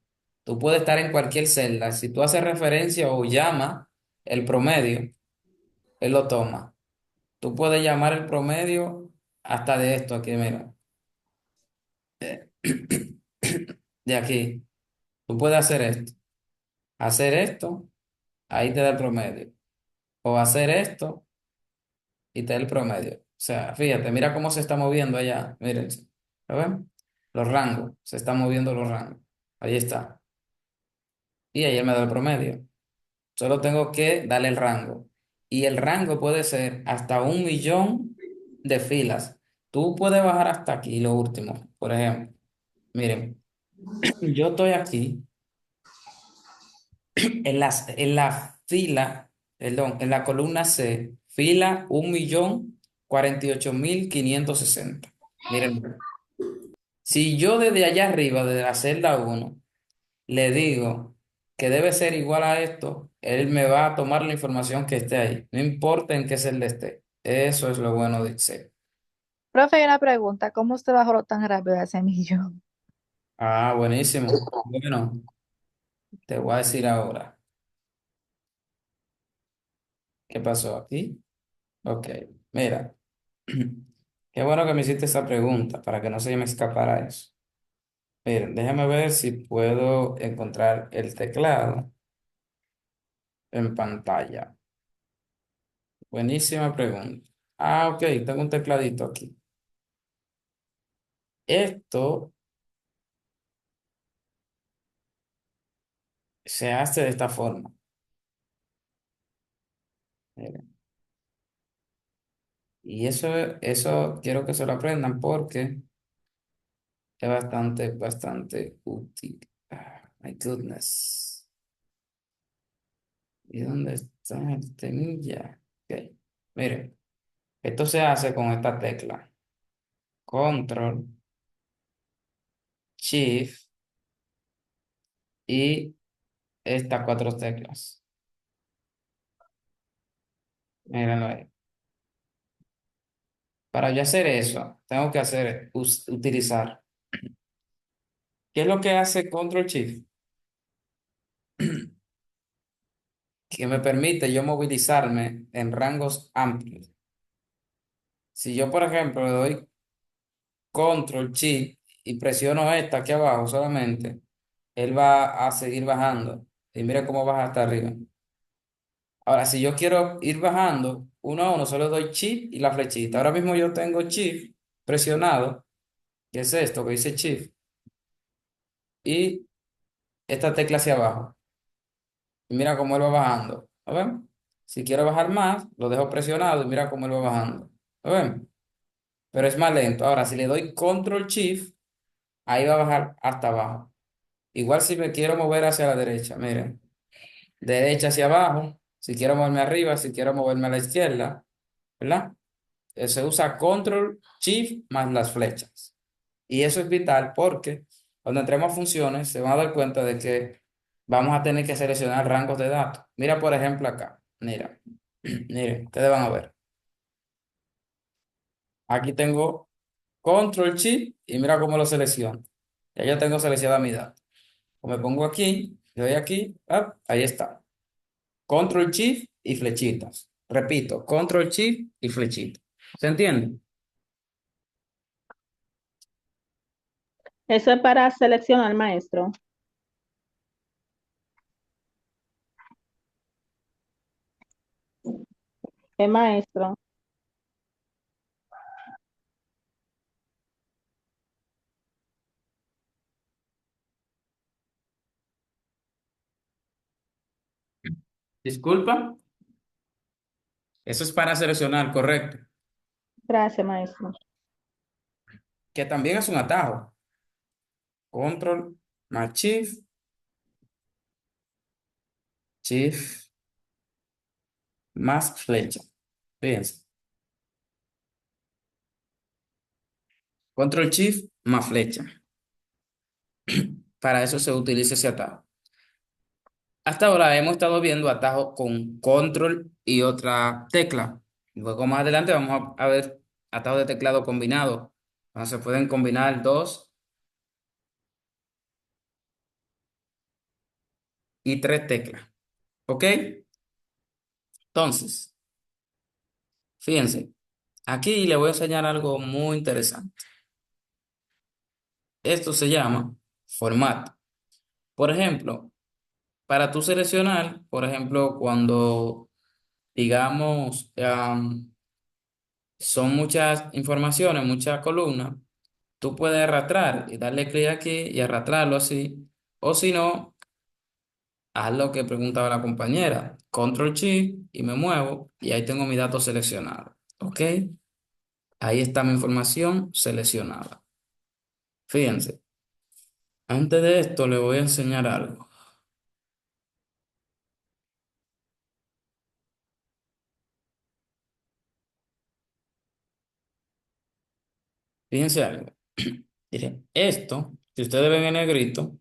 Tú puedes estar en cualquier celda. Si tú haces referencia o llama el promedio, él lo toma. Tú puedes llamar el promedio hasta de esto aquí, mira. De aquí. Tú puedes hacer esto, ahí te da el promedio. O hacer esto y te da el promedio. O sea, fíjate, mira cómo se está moviendo allá. Miren, ¿lo ven? Los rangos, se están moviendo los rangos. Ahí está. Y ahí él me da el promedio. Solo tengo que darle el rango. Y el rango puede ser hasta 1 millón de filas. Tú puedes bajar hasta aquí, lo último. Por ejemplo, miren, yo estoy aquí en la fila, perdón, en la columna C, fila 1.048.560. Miren, si yo desde allá arriba, desde la celda 1 le digo que debe ser igual a esto, él me va a tomar la información que esté ahí, no importa en qué celda esté. Eso es lo bueno de Excel. Profe, hay una pregunta. ¿Cómo usted bajó tan rápido a ese millón? Ah, buenísimo. Bueno, te voy a decir ahora. ¿Qué pasó aquí? Ok, mira. Qué bueno que me hiciste esa pregunta para que no se me escapara eso. Miren, déjame ver si puedo encontrar el teclado en pantalla. Buenísima pregunta. Ah, ok, tengo un tecladito aquí. Esto Se hace de esta forma. Miren. Y eso quiero que se lo aprendan porque es bastante, bastante útil. My goodness. ¿Y dónde está el temilla? Ok. Miren, esto se hace con esta tecla. Control, Shift y estas cuatro teclas. Mírenlo ahí. Para yo hacer eso, tengo que utilizar. ¿Qué es lo que hace Control Shift? Que me permite yo movilizarme en rangos amplios. Si yo, por ejemplo, le doy Control Shift y presiono esta aquí abajo solamente, él va a seguir bajando. Y mira cómo baja hasta arriba. Ahora, si yo quiero ir bajando uno a uno, solo doy Shift y la flechita. Ahora mismo yo tengo Shift presionado, que es esto que dice Shift, y esta tecla hacia abajo. Y mira cómo él va bajando. ¿Lo ven? Si quiero bajar más, lo dejo presionado y mira cómo él va bajando. ¿Lo ven? Pero es más lento. Ahora, si le doy Control Shift, ahí va a bajar hasta abajo. Igual si me quiero mover hacia la derecha, miren, de derecha hacia abajo, si quiero moverme arriba, si quiero moverme a la izquierda, ¿verdad? Se usa Control Shift más las flechas. Y eso es vital porque cuando entremos a funciones se van a dar cuenta de que vamos a tener que seleccionar rangos de datos. Mira, por ejemplo, acá. Mira, miren, ustedes van a ver. Aquí tengo Control Shift y mira cómo lo selecciono. Ya yo tengo seleccionada mi dato. O me pongo aquí, le doy aquí, ahí está. Control Shift y flechitas. Repito, Control Shift y flechitas. ¿Se entiende? Eso es para seleccionar, maestro. El maestro. Disculpa. Eso es para seleccionar, correcto. Gracias, maestro. Que también es un atajo. Control más Shift, Shift más flecha. Fíjense. Control Shift más flecha. Para eso se utiliza ese atajo. Hasta ahora hemos estado viendo atajos con Control y otra tecla. Luego más adelante vamos a ver atajos de teclado combinados. Donde se pueden combinar dos y tres teclas. ¿Ok? Entonces, fíjense. Aquí le voy a enseñar algo muy interesante. Esto se llama formato. Por ejemplo, para tú seleccionar, por ejemplo, cuando digamos son muchas informaciones, muchas columnas, tú puedes arrastrar y darle clic aquí y arrastrarlo así. O si no, haz lo que preguntaba la compañera. Control Shift y me muevo y ahí tengo mi dato seleccionado. ¿Ok? Ahí está mi información seleccionada. Fíjense, antes de esto le voy a enseñar algo. Fíjense algo. Miren, esto, si ustedes ven en negrito,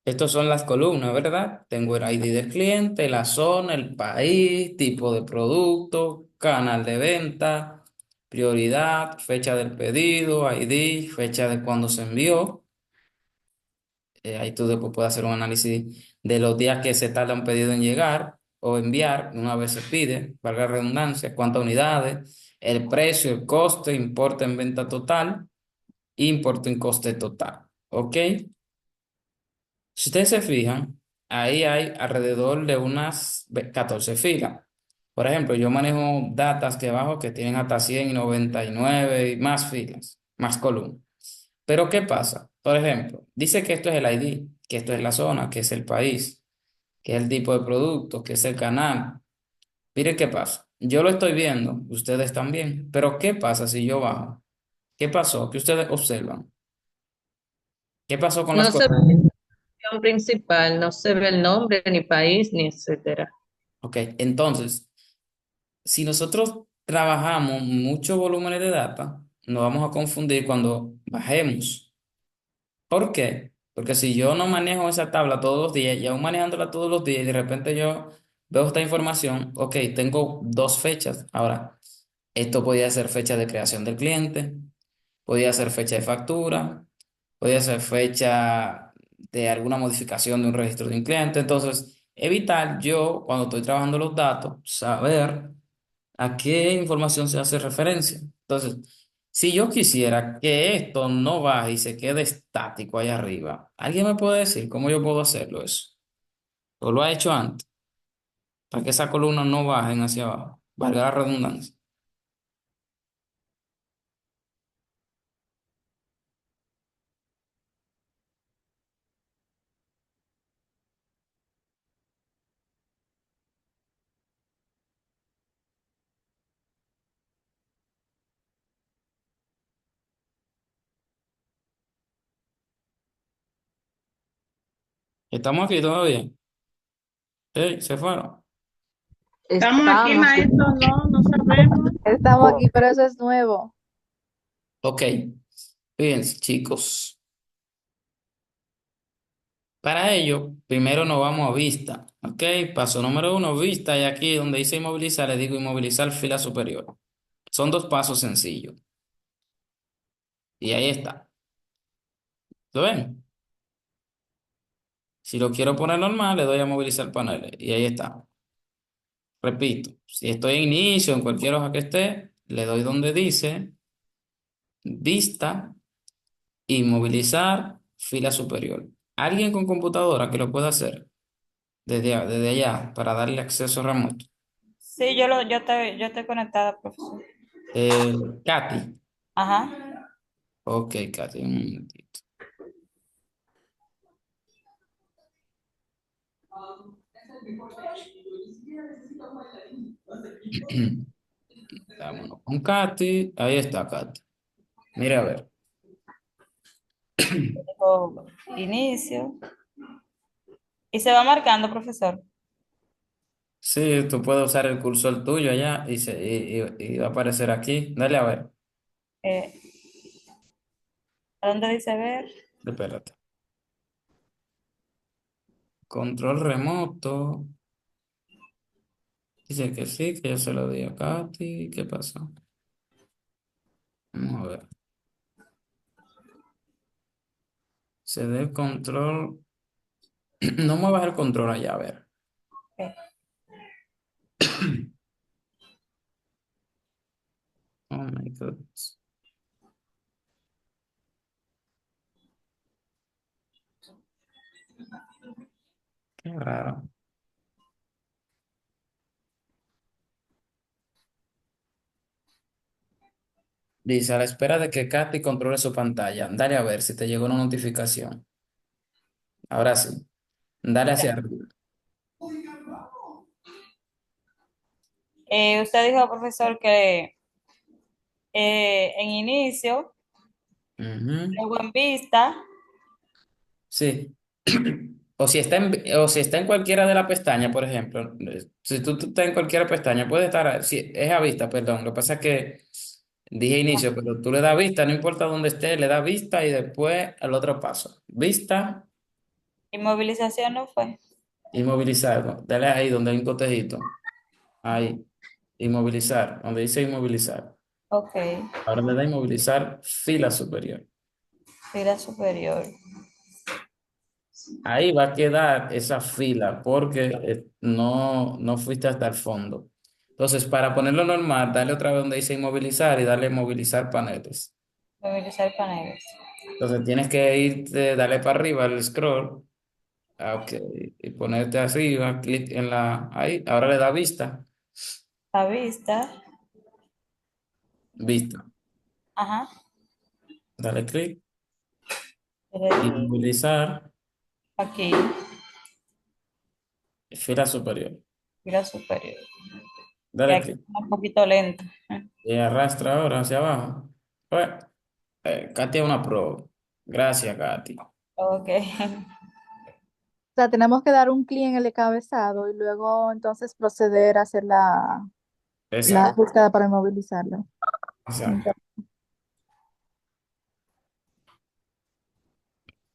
estos son las columnas, ¿verdad? Tengo el ID del cliente, la zona, el país, tipo de producto, canal de venta, prioridad, fecha del pedido, ID, fecha de cuando se envió. Ahí tú después puedes hacer un análisis de los días que se tarda un pedido en llegar o enviar, una vez se pide, valga la redundancia, cuántas unidades, el precio, el coste, importe en venta total, importe en coste total. ¿Ok? Si ustedes se fijan, ahí hay alrededor de unas 14 filas. Por ejemplo, yo manejo datas que abajo que tienen hasta 100 y 99 y más filas, más columnas. Pero ¿qué pasa? Por ejemplo, dice que esto es el ID, que esto es la zona, que es el país, que es el tipo de producto, que es el canal. Mire qué pasa. Yo lo estoy viendo, ustedes también. Pero ¿qué pasa si yo bajo? ¿Qué pasó? ¿Qué ustedes observan? ¿Qué pasó con las No se cosas? ve la información principal, no se ve el nombre, ni país, ni etcétera. Ok, entonces, si nosotros trabajamos muchos volúmenes de data, nos vamos a confundir cuando bajemos. ¿Por qué? Porque si yo no manejo esa tabla todos los días y aún manejándola todos los días y de repente yo veo esta información, ok, tengo dos fechas. Ahora, esto podría ser fecha de creación del cliente, podría ser fecha de factura, podría ser fecha de alguna modificación de un registro de un cliente. Entonces, evitar yo, cuando estoy trabajando los datos, saber a qué información se hace referencia. Entonces, si yo quisiera que esto no baje y se quede estático ahí arriba, ¿alguien me puede decir cómo yo puedo hacerlo eso? ¿O lo ha hecho antes? Para que esas columnas no bajen hacia abajo. Valga la redundancia. ¿Estamos aquí todavía? Sí, se fueron. Estamos aquí, Estamos. maestro, no, no sabemos. Estamos aquí, pero eso es nuevo. Ok, fíjense, chicos. Para ello, primero nos vamos a vista. Ok, paso número uno, vista. Y aquí donde dice inmovilizar, le digo inmovilizar fila superior. Son dos pasos sencillos. Y ahí está. ¿Lo ven? Si lo quiero poner normal, le doy a movilizar paneles. Y ahí está. Repito, si estoy en inicio, en cualquier hoja que esté, le doy donde dice vista, inmovilizar fila superior. ¿Alguien con computadora que lo pueda hacer desde allá para darle acceso remoto? Sí, yo estoy conectada, profesor. Katy. Ajá. Ok, Katy, un momentito. Vámonos con Katy. Ahí está, Katy. Mire a ver. Dejo inicio. Y se va marcando, profesor. Sí, tú puedes usar el cursor tuyo allá y va a aparecer aquí. Dale a ver. Eh, ¿A dónde dice ver? Espérate. Control remoto. Dice que sí, que yo se lo di a Katy. ¿Qué pasó? Vamos a ver. Se dé el control. No muevas el control allá, a ver. Ok. Oh my goodness. Qué raro. Dice, a la espera de que Katy controle su pantalla. Dale a ver si te llegó una notificación. Ahora sí. Dale hacia arriba. Usted dijo, profesor, que en inicio, Ujú. luego en vista, Sí. O si está en cualquiera de las pestañas, por ejemplo. Si tú estás en cualquier pestaña, puede estar. Si es a vista, perdón. Lo que pasa es que dije inicio, pero tú le das vista, no importa dónde esté, le das vista y después al otro paso. Vista, inmovilización no fue. inmovilizar. ¿No? Dale ahí donde hay un cotejito. Ahí. Inmovilizar. Donde dice inmovilizar. Ok. Ahora le da inmovilizar fila superior. Fila superior. Ahí va a quedar esa fila porque no fuiste hasta el fondo. Entonces, para ponerlo normal, dale otra vez donde dice inmovilizar y dale movilizar paneles. Movilizar paneles. Entonces, tienes que irte, dale para arriba el scroll, ok, y ponerte arriba, clic en ahí, ahora le da vista, A vista. vista, Ajá. dale clic. Inmovilizar, Aquí, fila superior. fila superior. Y Dale aquí clic. un poquito lento. Y arrastra ahora hacia abajo. Pues, Katy es una pro. Gracias, Katy. Ok. O sea, tenemos que dar un clic en el encabezado y luego entonces proceder a hacer la Exacto, búsqueda para inmovilizarlo. exacto.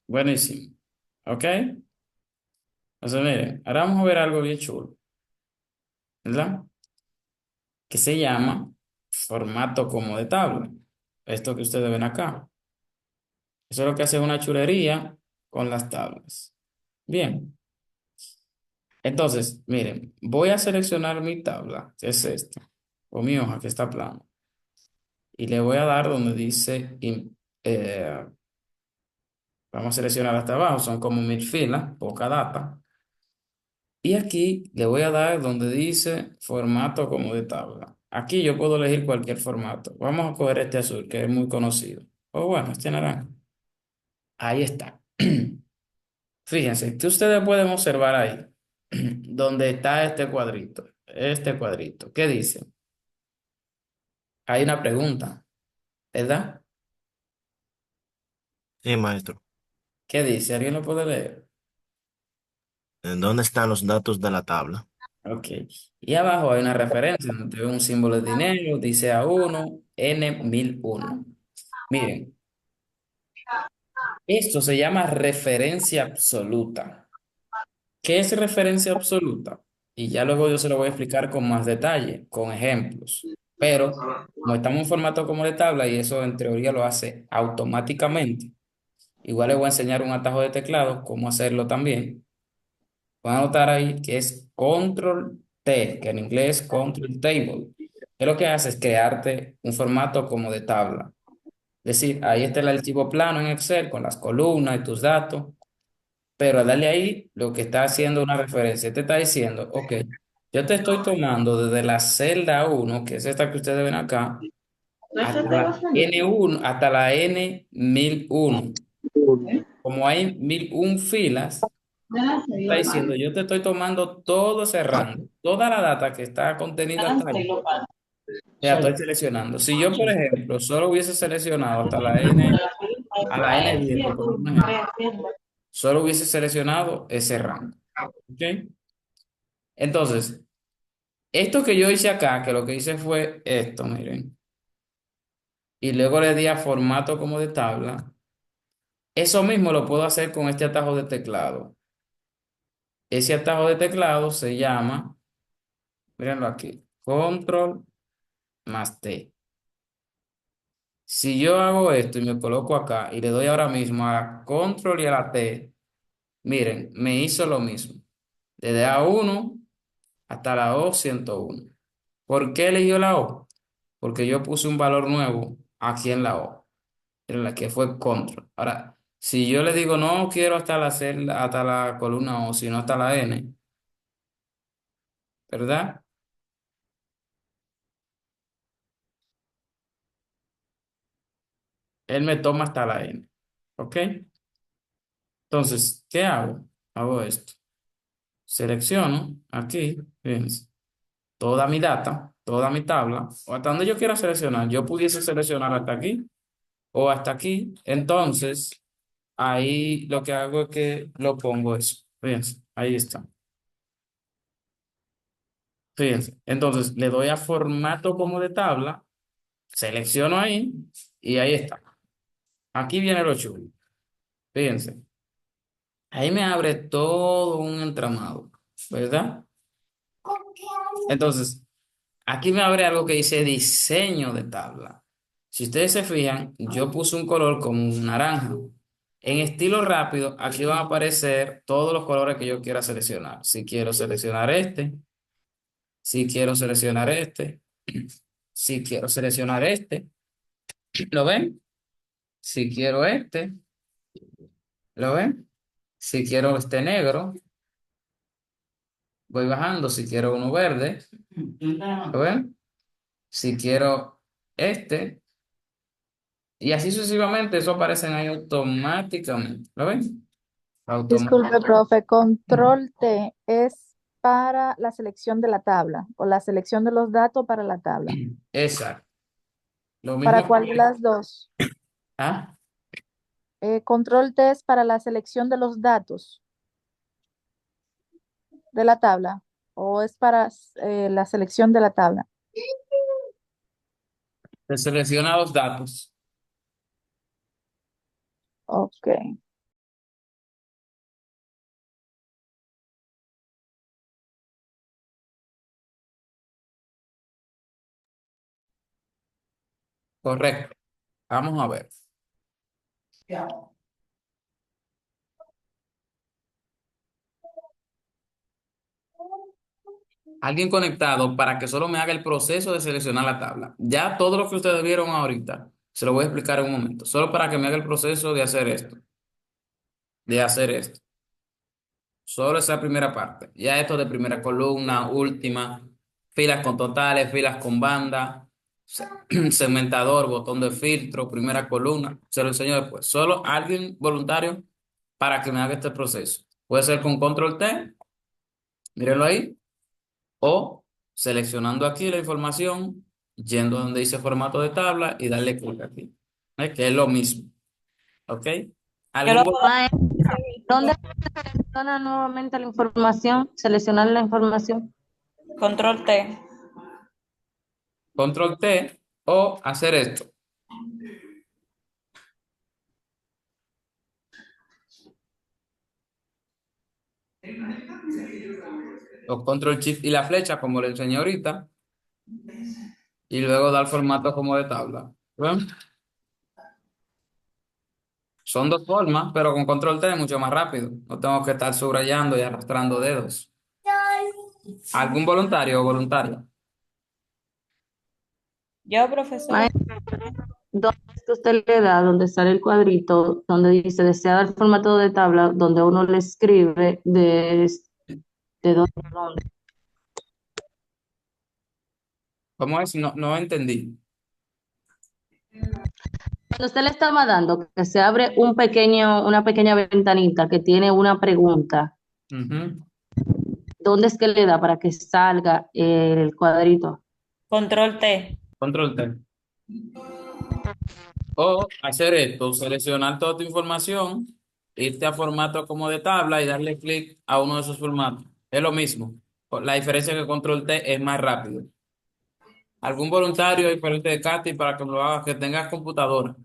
Buenísimo. ¿Ok? Entonces, miren, ahora vamos a ver algo bien chulo, ¿verdad? Que se llama formato como de tabla. Esto que ustedes ven acá. Eso es lo que hace una chulería con las tablas. Bien. Entonces, miren, voy a seleccionar mi tabla, que es esta, o mi hoja que está plana, y le voy a dar donde dice, vamos a seleccionar hasta abajo, son como 1000 filas, poca data. Y aquí le voy a dar donde dice formato como de tabla. Aquí yo puedo elegir cualquier formato. Vamos a coger este azul, que es muy conocido. O bueno, este naranja. Ahí está. Fíjense, que ustedes pueden observar ahí, donde está este cuadrito. Este cuadrito. ¿Qué dice? Hay una pregunta, ¿verdad? Sí, maestro. ¿Qué dice? ¿Alguien lo puede leer? ¿En dónde están los datos de la tabla? Ok. Y abajo hay una referencia donde ve un símbolo de dinero, dice A1, N1001. Miren, esto se llama referencia absoluta. ¿Qué es referencia absoluta? Y ya luego yo se lo voy a explicar con más detalle, con ejemplos. Pero como estamos en formato como de tabla y eso en teoría lo hace automáticamente, igual les voy a enseñar un atajo de teclado, cómo hacerlo también. Van a notar ahí que es Control T, que en inglés es Control Table. Que lo que hace es crearte un formato como de tabla. Es decir, ahí está el archivo plano en Excel con las columnas y tus datos, pero al darle ahí, lo que está haciendo una referencia, te está diciendo, ok, yo te estoy tomando desde la celda 1, que es esta que ustedes ven acá, hasta la N1, hasta la N1001. Como hay 1001 filas, está diciendo, yo te estoy tomando todo ese rango, toda la data que está contenida hasta ahí, ya estoy seleccionando. Si yo, por ejemplo, solo hubiese seleccionado hasta la a la N10, por poner un ejemplo, solo hubiese seleccionado ese rango. ¿Ok? Entonces, esto que yo hice acá, que lo que hice fue esto, miren, y luego le di a formato como de tabla, eso mismo lo puedo hacer con este atajo de teclado. Ese atajo de teclado se llama, mírenlo aquí, Control más T. Si yo hago esto y me coloco acá y le doy ahora mismo a la Control y a la T, miren, me hizo lo mismo. Desde A1 hasta la O101. ¿Por qué eligió la O? Porque yo puse un valor nuevo aquí en la O, en la que fue Control. Ahora, si yo le digo no quiero hasta la celda, hasta la columna O, sino hasta la N, ¿verdad? Él me toma hasta la N. ¿Ok? Entonces, ¿qué hago? Hago esto. Selecciono aquí, fíjense, toda mi data, toda mi tabla, o hasta donde yo quiera seleccionar. Yo pudiese seleccionar hasta aquí o hasta aquí. Entonces, ahí lo que hago es que lo pongo eso. Fíjense, ahí está. Fíjense. Entonces, le doy a formato como de tabla, selecciono ahí y ahí está. Aquí viene lo chulo. Fíjense. Ahí me abre todo un entramado, ¿verdad? Entonces, aquí me abre algo que dice diseño de tabla. Si ustedes se fijan, yo puse un color como un naranja. En estilo rápido, aquí van a aparecer todos los colores que yo quiera seleccionar. Si quiero seleccionar este, si quiero seleccionar este, si quiero seleccionar este, ¿lo ven? Si quiero este, ¿lo ven? Si quiero este negro, voy bajando. Si quiero uno verde, ¿lo ven? Si quiero este, Y así sucesivamente, eso aparecen ahí automáticamente. ¿Lo ven? Disculpe, Automáticamente. profe, control T es para la selección de la tabla o la selección de los datos para la tabla. Exacto. Lo ¿Para mismo cuál de que... las dos? ¿Ah? Control T es para la selección de los datos de la tabla o es para la selección de la tabla. Se selecciona los datos. Ok, Correcto. Vamos a ver. Alguien conectado para que solo me haga el proceso de seleccionar la tabla. Ya todo lo que ustedes vieron ahorita, se lo voy a explicar en un momento. Solo para que me haga el proceso de hacer esto. De hacer esto. Solo esa primera parte. Ya esto de primera columna, última, filas con totales, filas con banda, segmentador, botón de filtro, primera columna. Se lo enseño después. Solo alguien voluntario para que me haga este proceso. Puede ser con control T, mírenlo ahí, o seleccionando aquí la información, yendo donde dice formato de tabla y darle clic aquí. Que es lo mismo. ¿Ok? Yo lo ¿Algún puedo Maestra, ¿dónde hacer se selecciona nuevamente la información? Seleccionar la información. control T. control T o hacer esto? O control shift y la flecha, como le enseñé ahorita, y luego dar formato como de tabla. ¿Ven? Son dos formas, pero con control T es mucho más rápido. No tengo que estar subrayando y arrastrando dedos. ¿Algún voluntario o voluntaria? Yo, profesor. Maestra, ¿dónde es que usted le da, donde sale el cuadrito, donde dice desea el formato de tabla, donde uno le escribe de dónde a dónde? ¿Cómo es? No, no entendí. Cuando usted le estaba dando, que se abre una pequeña ventanita que tiene una pregunta, Ujú. ¿dónde es que le da para que salga el cuadrito? Control T. Control T. O hacer esto, seleccionar toda tu información, irte a formato como de tabla y darle clic a uno de esos formatos. Es lo mismo. La diferencia es que control T es más rápido. ¿Algún voluntario diferente de Katy para que me lo haga, que tenga computadora?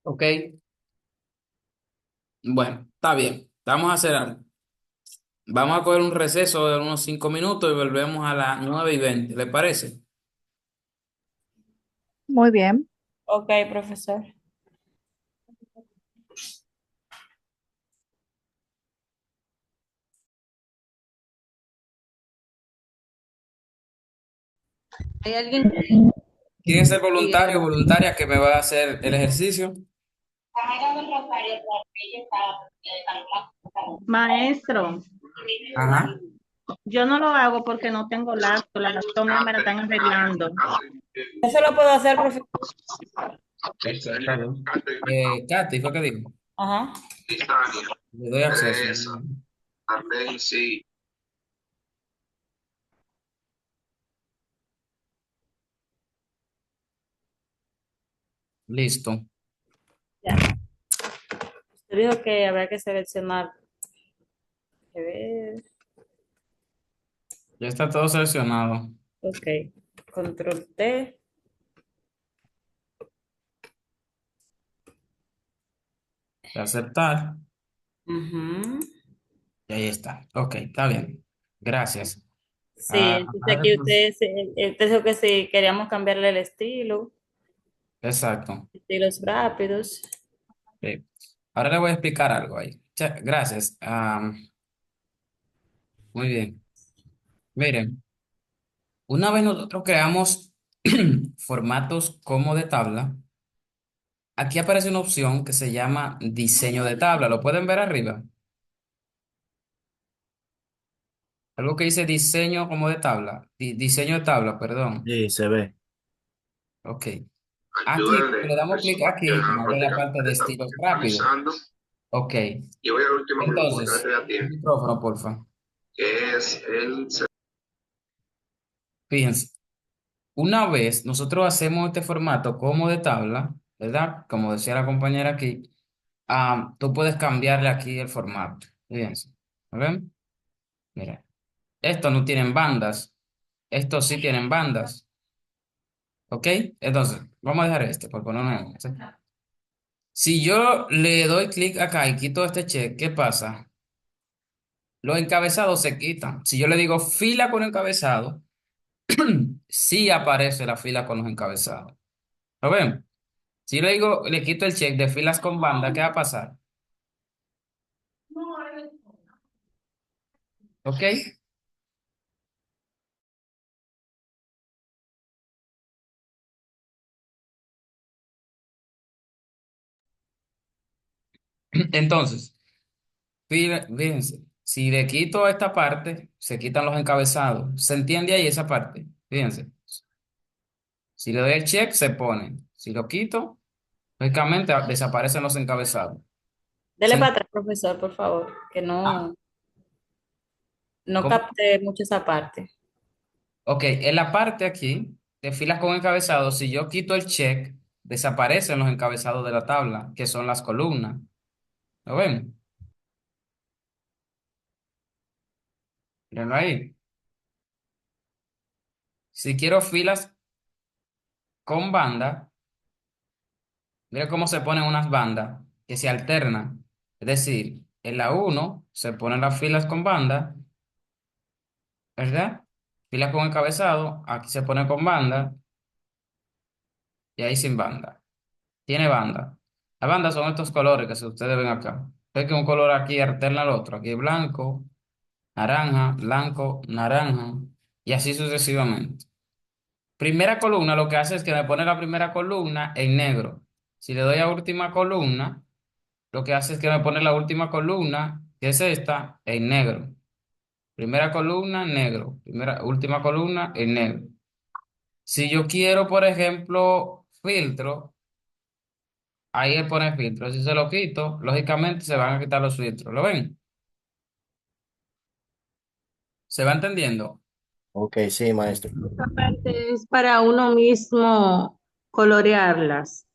Ok. Bueno, está bien. Vamos a hacer algo. Vamos a coger un receso de unos 5 minutos y volvemos a las 9:20. ¿Le parece? muy bien. Ok, profesor. ¿Hay alguien ¿Quién es el que voluntario o voluntaria que me va a hacer el ejercicio? Maestro, Ajá. yo no lo hago porque no tengo laptop, la laptop mía me la están arreglando. Eso lo puedo hacer, profesor. Está bien. Katy, ¿fue que dijo? Ajá. Le doy acceso. Listo. Ya. Usted dijo que habría que seleccionar. A ver. Ya está todo seleccionado. Ok. Control T. De aceptar. Ujú. Y ahí está. Ok, está bien. Gracias. Sí, entonces Ahora aquí después- usted dijo que si queríamos cambiarle el estilo, Exacto. estilos rápidos. Sí. Ahora le voy a explicar algo ahí. Gracias. Muy bien. Miren, una vez nosotros creamos formatos como de tabla, aquí aparece una opción que se llama diseño de tabla. ¿Lo pueden ver arriba? Algo que dice diseño como de tabla. Diseño de tabla, perdón. Sí, se ve. Ok. Aquí, cuando le damos clic aquí, nos abre la parte de estilos rápidos. Ok. Entonces, el micrófono, porfa. Fíjense, una vez nosotros hacemos este formato como de tabla, ¿verdad? Como decía la compañera aquí, tú puedes cambiarle aquí el formato. Fíjense. ¿Ven? Mira, estos no tienen bandas. Estos sí tienen bandas. ¿Ok? Entonces, vamos a dejar este por poner un ejemplo. Si yo le doy clic acá y quito este check, ¿qué pasa? Los encabezados se quitan. Si yo le digo fila con encabezado, sí aparece la fila con los encabezados. ¿Lo ven? Si yo le digo, le quito el check de filas con banda, ¿qué va a pasar? ¿Ok? Entonces, fíjense, si le quito esta parte, se quitan los encabezados. ¿Se entiende ahí esa parte? Fíjense. Si le doy el check, se pone. Si lo quito, lógicamente desaparecen los encabezados. Dele para atrás, profesor, por favor, que Ah, no ¿cómo? capté mucho esa parte. Ok, en la parte aquí de filas con encabezados, si yo quito el check, desaparecen los encabezados de la tabla, que son las columnas. ¿Lo ven? Mírenlo ahí. Si quiero filas con banda, mira cómo se ponen unas bandas que se alternan. Es decir, en la uno se ponen las filas con banda, ¿verdad? Filas con encabezado, aquí se pone con banda y ahí sin banda. Tiene banda. Las bandas son estos colores que ustedes ven acá. Ven que un color aquí alterna al otro. Aquí blanco, naranja, blanco, naranja y así sucesivamente. Primera columna lo que hace es que me pone la primera columna en negro. Si le doy a última columna, lo que hace es que me pone la última columna, que es esta, en negro. Primera columna, negro. Última columna, en negro. Si yo quiero, por ejemplo, filtro, ahí él pone filtro. Si se lo quito, lógicamente se van a quitar los filtros. ¿Lo ven? ¿Se va entendiendo? Ok, sí, maestro. Esta parte es para uno mismo colorearlas.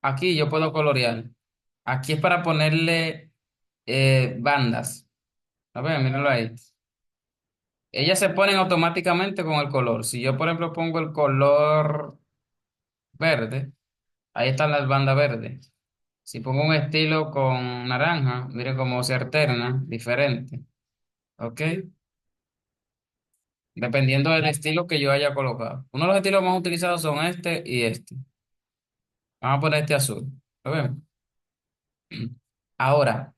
Aquí yo puedo colorear. Aquí es para ponerle bandas. ¿Lo ven? Mírenlo ahí. Ellas se ponen automáticamente con el color. Si yo, por ejemplo, pongo el color verde, ahí están las bandas verdes. Si pongo un estilo con naranja, miren cómo se alterna, diferente. ¿Ok? Dependiendo del estilo que yo haya colocado. Uno de los estilos más utilizados son este y este. Vamos a poner este azul. ¿Lo ven? Ahora,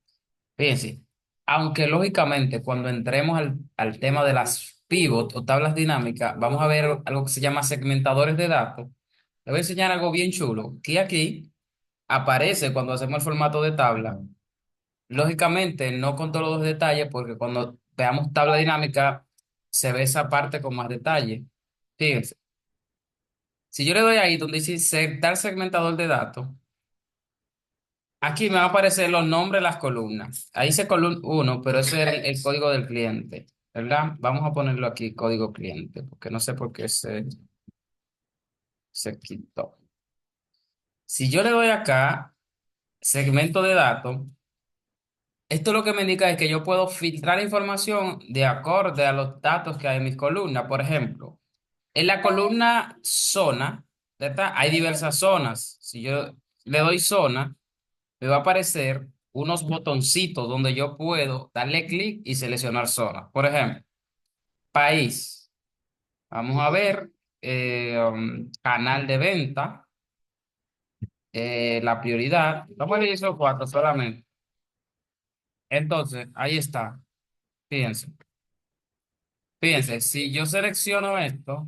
fíjense, aunque lógicamente cuando entremos al tema de las pivot o tablas dinámicas, vamos a ver algo que se llama segmentadores de datos. Les voy a enseñar algo bien chulo, que aquí aparece cuando hacemos el formato de tabla. Lógicamente, no con todos los detalles, porque cuando veamos tabla dinámica se ve esa parte con más detalle. Fíjense, si yo le doy ahí donde dice insertar segmentador de datos, aquí me va a aparecer los nombres de las columnas. Ahí dice columna uno, pero ese es el código del cliente, ¿verdad? Vamos a ponerlo aquí, código cliente, porque no sé por qué se quitó. Si yo le doy acá, segmento de datos, esto lo que me indica es que yo puedo filtrar información de acorde a los datos que hay en mis columnas. Por ejemplo, en la columna zona, ¿verdad? Hay diversas zonas. Si yo le doy zona, me va a aparecer unos botoncitos donde yo puedo darle clic y seleccionar zona. Por ejemplo, país. Vamos a ver canal de venta, la prioridad. Vamos a elegir esos cuatro solamente. Entonces, ahí está. Fíjense. Fíjense, si yo selecciono esto,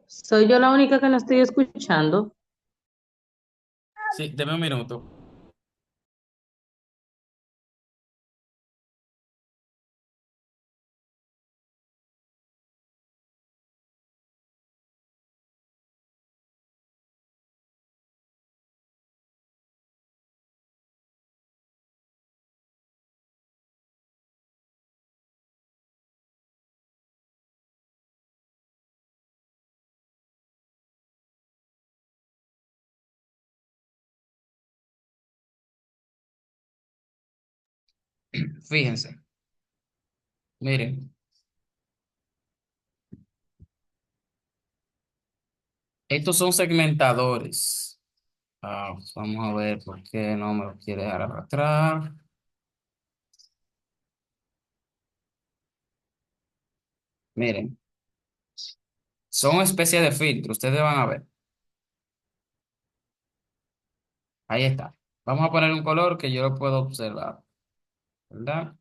Soy yo la única que no estoy escuchando. Sí, deme un minuto. Fíjense, miren, estos son segmentadores. Vamos a ver por qué no me lo quiere dejar arrastrar. Miren, son una especie de filtro, ustedes van a ver. Ahí está. Vamos a poner un color que yo lo puedo observar, ¿verdad?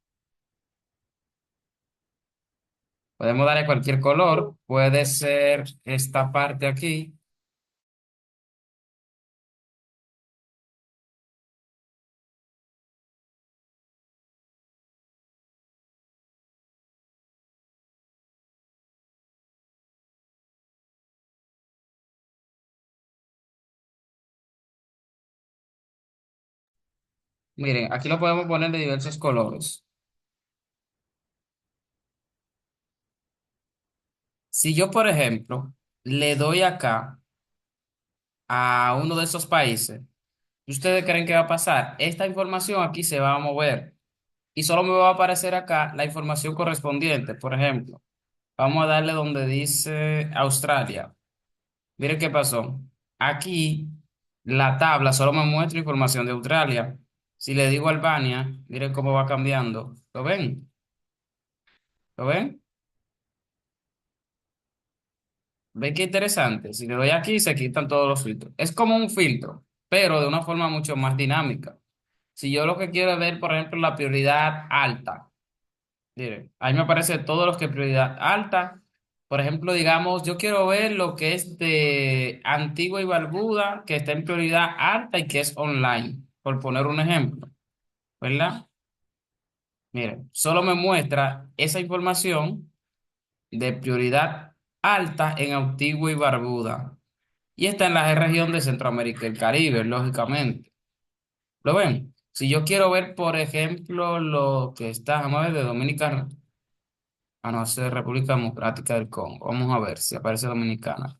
Podemos darle cualquier color, puede ser esta parte aquí. Miren, aquí lo podemos poner de diversos colores. Si yo, por ejemplo, le doy acá a uno de esos países, ¿ustedes creen que va a pasar? Esta información aquí se va a mover y solo me va a aparecer acá la información correspondiente. Por ejemplo, vamos a darle donde dice Australia. Miren qué pasó. Aquí la tabla solo me muestra información de Australia. Si le digo Albania, miren cómo va cambiando. ¿Lo ven? ¿Lo ven? ¿Ven qué interesante? Si le doy aquí, se quitan todos los filtros. Es como un filtro, pero de una forma mucho más dinámica. Si yo lo que quiero es ver, por ejemplo, la prioridad alta, mire, ahí me aparece todos los que prioridad alta. Por ejemplo, digamos, yo quiero ver lo que es de Antigua y Barbuda, que está en prioridad alta y que es online, por poner un ejemplo, ¿verdad? Miren, solo me muestra esa información de prioridad alta en Antigua y Barbuda. Y está en la región de Centroamérica y el Caribe, lógicamente. ¿Lo ven? Si yo quiero ver, por ejemplo, lo que está, vamos a ver, de Dominicana. Ah, no, es de República Democrática del Congo. Vamos a ver si aparece Dominicana.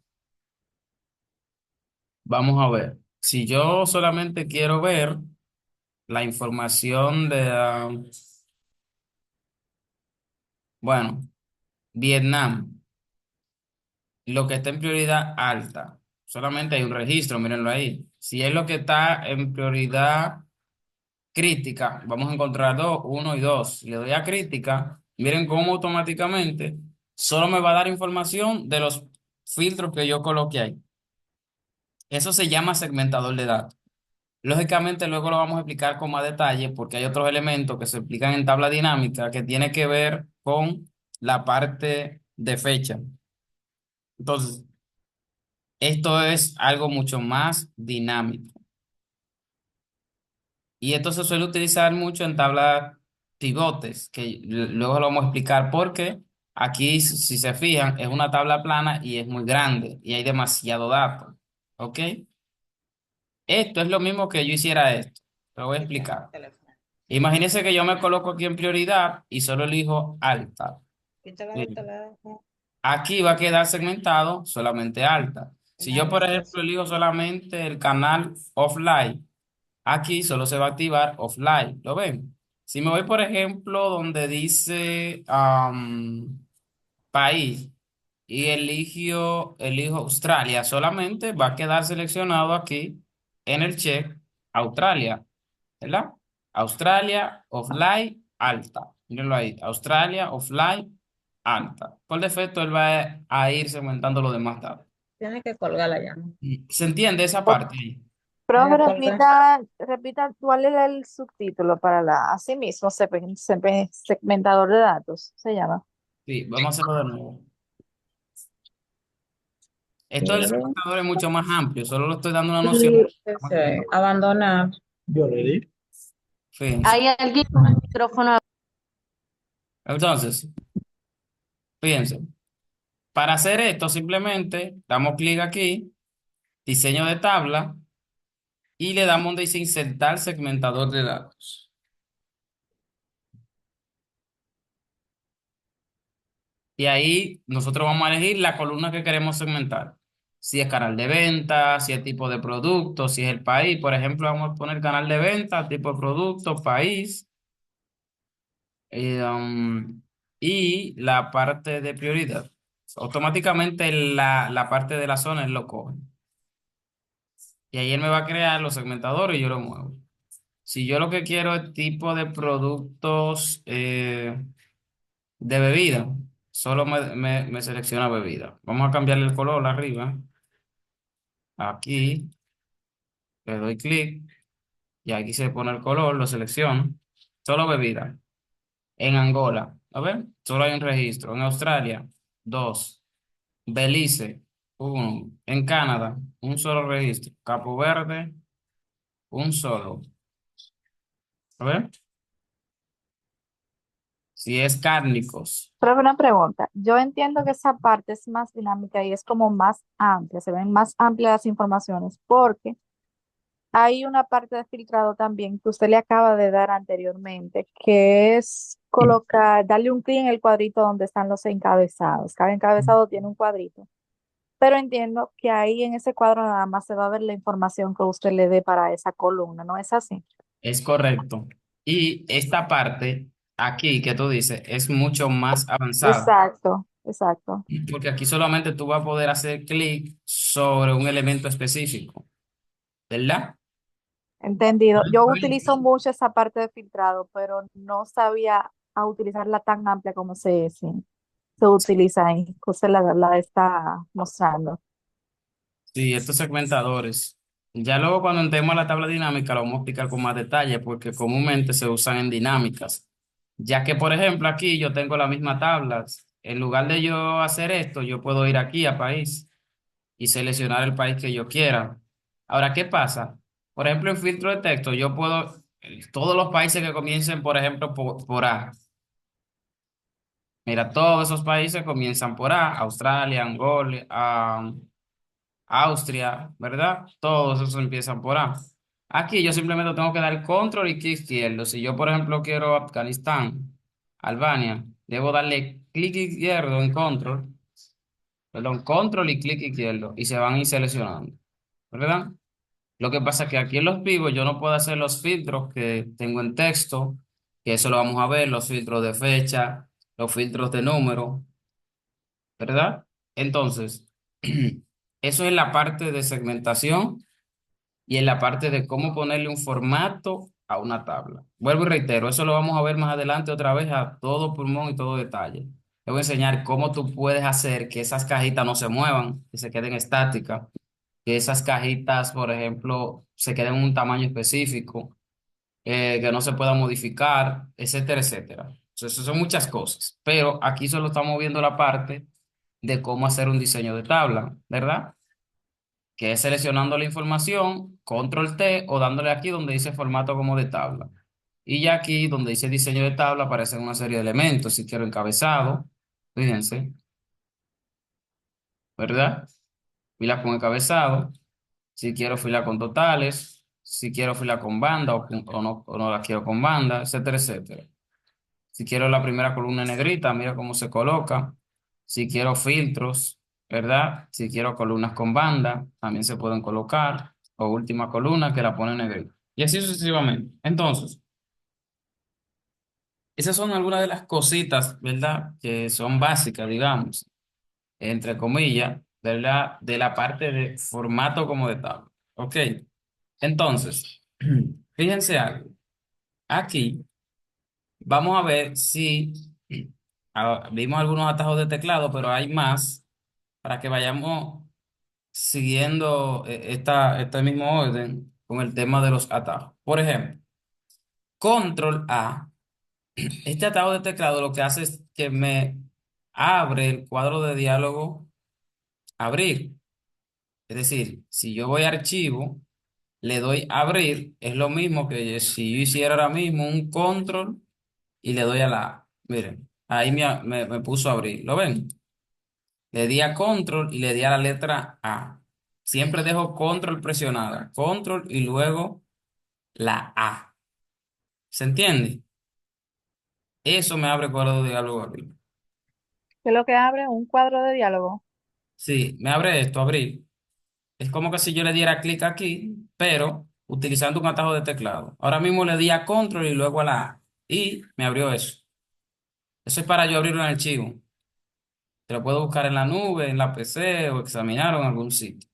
Vamos a ver. Si yo solamente quiero ver la información de, bueno, Vietnam, lo que está en prioridad alta. Solamente hay un registro, mírenlo ahí. Si es lo que está en prioridad crítica, vamos a encontrar dos, uno y dos. Si le doy a crítica, miren cómo automáticamente solo me va a dar información de los filtros que yo coloqué ahí. Eso se llama segmentador de datos. Lógicamente, luego lo vamos a explicar con más detalle porque hay otros elementos que se explican en tabla dinámica que tiene que ver con la parte de fecha. Entonces, esto es algo mucho más dinámico. Y esto se suele utilizar mucho en tablas pivotes, que luego lo vamos a explicar porque aquí, si se fijan, es una tabla plana y es muy grande y hay demasiado dato. ¿Ok? Esto es lo mismo que yo hiciera esto. Lo voy a explicar. Imagínense que yo me coloco aquí en prioridad y solo elijo alta. Miren, aquí va a quedar segmentado solamente alta. Si yo, por ejemplo, elijo solamente el canal offline, aquí solo se va a activar offline. ¿Lo ven? Si me voy, por ejemplo, donde dice país y elijo Australia, solamente va a quedar seleccionado aquí en el check Australia, ¿verdad? Australia, offline, alta. Mírenlo ahí. Australia, offline, alta. Por defecto, él va a ir segmentando los demás datos. Tiene que colgarla ya. ¿Se entiende esa parte ahí? Profe, Ya colgué. repita cuál es el subtítulo para la, así mismo, segmentador de datos, se llama. Sí, vamos a hacerlo de nuevo. Esto del segmentador es mucho más amplio, solo le estoy dando una noción. Y ese, abandonar. Fíjense. Hay alguien con el micrófono. Entonces, fíjense. Para hacer esto, simplemente damos clic aquí, diseño de tabla, y le damos donde dice insertar segmentador de datos. Y ahí nosotros vamos a elegir la columna que queremos segmentar. Si es canal de venta, si es tipo de producto, si es el país. Por ejemplo, vamos a poner canal de venta, tipo de producto, país, eh, um, y la parte de prioridad. Automáticamente la parte de la zona él lo coge. Y ahí él me va a crear los segmentadores y yo lo muevo. Si yo lo que quiero es tipo de productos de bebida, solo me selecciona bebida. Vamos a cambiarle el color arriba. Aquí le doy clic y aquí se pone el color, lo selecciono. Solo bebida. En Angola, a ver, solo hay un registro. En Australia, dos. Belice, uno. En Canadá, un solo registro. Capo Verde, un solo. A ver, si es cárnicos. Pero una pregunta, yo entiendo que esa parte es más dinámica y es como más amplia, se ven más amplias las informaciones, porque hay una parte de filtrado también que usted le acaba de dar anteriormente, que es colocar, darle un clic en el cuadrito donde están los encabezados. Cada encabezado tiene un cuadrito. Pero entiendo que ahí en ese cuadro nada más se va a ver la información que usted le dé para esa columna, ¿no es así? Es correcto. Y esta parte aquí que tú dices es mucho más avanzada, Exacto, exacto. porque aquí solamente tú vas a poder hacer clic sobre un elemento específico, ¿verdad? Entendido. Yo utilizo mucho esa parte de filtrado, pero no sabía a utilizarla tan amplia como se utiliza ahí, que usted la está mostrando. Sí, estos segmentadores. Ya luego cuando entremos a la tabla dinámica lo vamos a explicar con más detalle porque comúnmente se usan en dinámicas. Ya que, por ejemplo, aquí yo tengo la misma tabla. En lugar de yo hacer esto, yo puedo ir aquí a país y seleccionar el país que yo quiera. Ahora, ¿qué pasa? Por ejemplo, en filtro de texto, yo puedo, todos los países que comiencen, por ejemplo, por A. Mira, todos esos países comienzan por A, Australia, Angola, Austria, ¿verdad? Todos esos empiezan por A. Aquí yo simplemente tengo que dar control y clic izquierdo. Si yo, por ejemplo, quiero Afganistán, Albania, debo darle clic izquierdo en control, perdón, control y clic izquierdo y se van a ir seleccionando, ¿verdad? Lo que pasa es que aquí en los pivos yo no puedo hacer los filtros que tengo en texto, que eso lo vamos a ver, los filtros de fecha, los filtros de número, ¿verdad? Entonces, eso es la parte de segmentación y en la parte de cómo ponerle un formato a una tabla. Vuelvo y reitero, eso lo vamos a ver más adelante otra vez a todo pulmón y todo detalle. Te voy a enseñar cómo tú puedes hacer que esas cajitas no se muevan, que se queden estáticas, que esas cajitas, por ejemplo, se queden en un tamaño específico, que no se pueda modificar, etcétera, etcétera. Entonces, eso son muchas cosas, pero aquí solo estamos viendo la parte de cómo hacer un diseño de tabla, ¿verdad? Que es seleccionando la información, control T o dándole aquí donde dice formato como de tabla. Y ya aquí donde dice diseño de tabla aparecen una serie de elementos. Si quiero encabezado, fíjense, ¿verdad? Fila con encabezado. Si quiero fila con totales, si quiero fila con banda o no la quiero con banda, etcétera, etcétera. Si quiero la primera columna en negrita, mira cómo se coloca. Si quiero filtros, ¿verdad? Si quiero columnas con banda, también se pueden colocar. O última columna que la pone en negrita. Y así sucesivamente. Entonces, esas son algunas de las cositas, ¿verdad? Que son básicas, digamos, entre comillas, ¿verdad? De la parte de formato como de tabla. Ok. Entonces, fíjense algo. Aquí. Vamos a ver si vimos algunos atajos de teclado, pero hay más para que vayamos siguiendo este mismo orden con el tema de los atajos. Por ejemplo, Control A, este atajo de teclado lo que hace es que me abre el cuadro de diálogo, abrir. Es decir, si yo voy a archivo, le doy a abrir, es lo mismo que si yo hiciera ahora mismo un control y le doy a la A. Miren, ahí me puso a abrir. ¿Lo ven? Le di a control y le di a la letra A. Siempre dejo control presionada. Control y luego la A. ¿Se entiende? Eso me abre cuadro de diálogo abrir. ¿Qué es lo que abre? Un cuadro de diálogo. Sí, me abre esto, abrir. Es como que si yo le diera clic aquí, pero utilizando un atajo de teclado. Ahora mismo le di a control y luego a la A. Y me abrió eso. Eso es para yo abrir un archivo. Te lo puedo buscar en la nube, en la PC o examinar en algún sitio.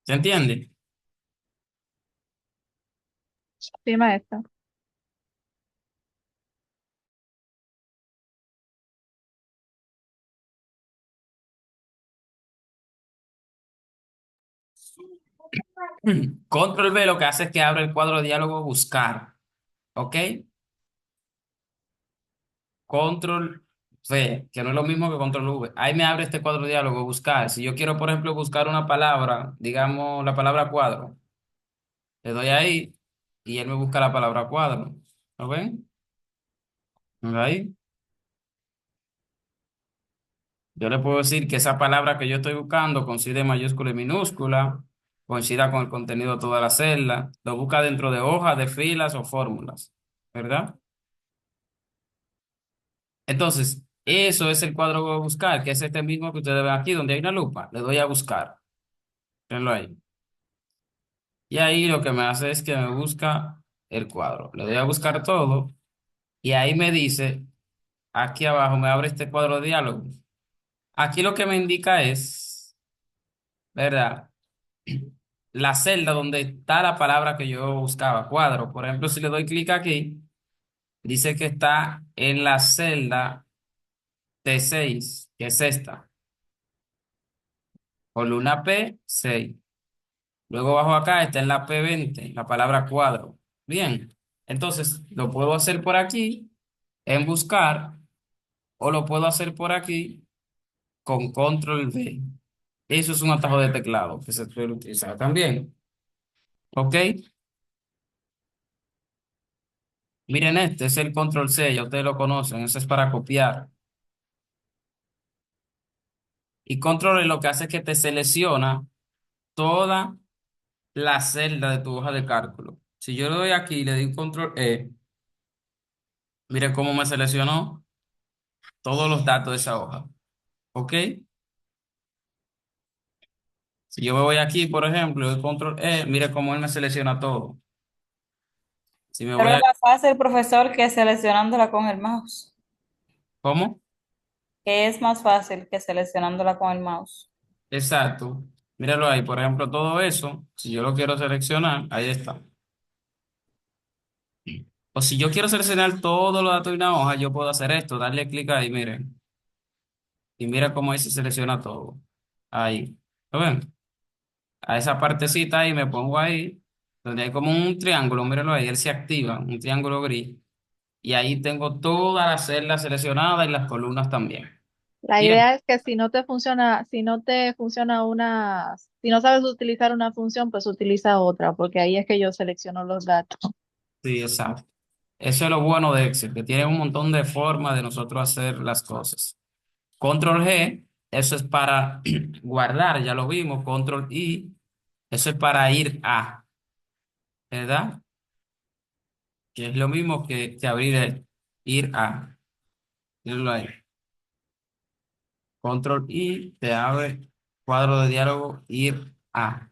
¿Se entiende? Sí, maestra. Control V lo que hace es que abre el cuadro de diálogo buscar. ¿Ok? Control V, que no es lo mismo que control V. Ahí me abre este cuadro de diálogo buscar. Si yo quiero, por ejemplo, buscar una palabra, digamos la palabra cuadro, le doy ahí y él me busca la palabra cuadro. ¿Lo ven? Ahí. Yo le puedo decir que esa palabra que yo estoy buscando coincide mayúscula y minúscula, coincida con el contenido de toda la celda, lo busca dentro de hojas, de filas o fórmulas, ¿verdad? Entonces, eso es el cuadro de buscar, que es este mismo que ustedes ven aquí, donde hay una lupa. Le doy a buscar, venlo ahí. Y ahí lo que me hace es que me busca el cuadro. Le doy a buscar todo y ahí me dice, aquí abajo me abre este cuadro de diálogo. Aquí lo que me indica es, ¿verdad? La celda donde está la palabra que yo buscaba, cuadro. Por ejemplo, si le doy clic aquí, dice que está en la celda T6, que es esta, columna P6. Luego bajo acá está en la P20, la palabra cuadro. Bien, entonces lo puedo hacer por aquí en buscar o lo puedo hacer por aquí con control V. Eso es un atajo de teclado que se puede utilizar también. ¿Ok? Miren este, es el control C, ya ustedes lo conocen, ese es para copiar. Y control E lo que hace es que te selecciona toda la celda de tu hoja de cálculo. Si yo le doy aquí y le doy control E, mire cómo me seleccionó todos los datos de esa hoja. ¿Ok? Si yo me voy aquí, por ejemplo, y doy control E, mire cómo él me selecciona todo. Si me Pero voy es a... más fácil, profesor, que seleccionándola con el mouse. ¿Cómo? Que es más fácil que seleccionándola con el mouse. Exacto. Míralo ahí, por ejemplo, todo eso, si yo lo quiero seleccionar, ahí está. O si yo quiero seleccionar todos los datos de una hoja, yo puedo hacer esto, darle clic ahí, miren. Y mira cómo ahí se selecciona todo. Ahí. ¿Lo ven? A esa partecita ahí me pongo ahí, donde hay como un triángulo, mírenlo ahí, él se activa, un triángulo gris. Y ahí tengo todas las celdas seleccionadas y las columnas también. La Bien. idea es que si no te funciona, si no te funciona una, si no sabes utilizar una función, pues utiliza otra, porque ahí es que yo selecciono los datos. Sí, exacto. Eso es lo bueno de Excel, que tiene un montón de formas de nosotros hacer las cosas. Control G, eso es para guardar, ya lo vimos. Control I, eso es para ir a, ¿verdad? Que es lo mismo que abrir el ir a. Mírenlo ahí. Control I te abre cuadro de diálogo ir a.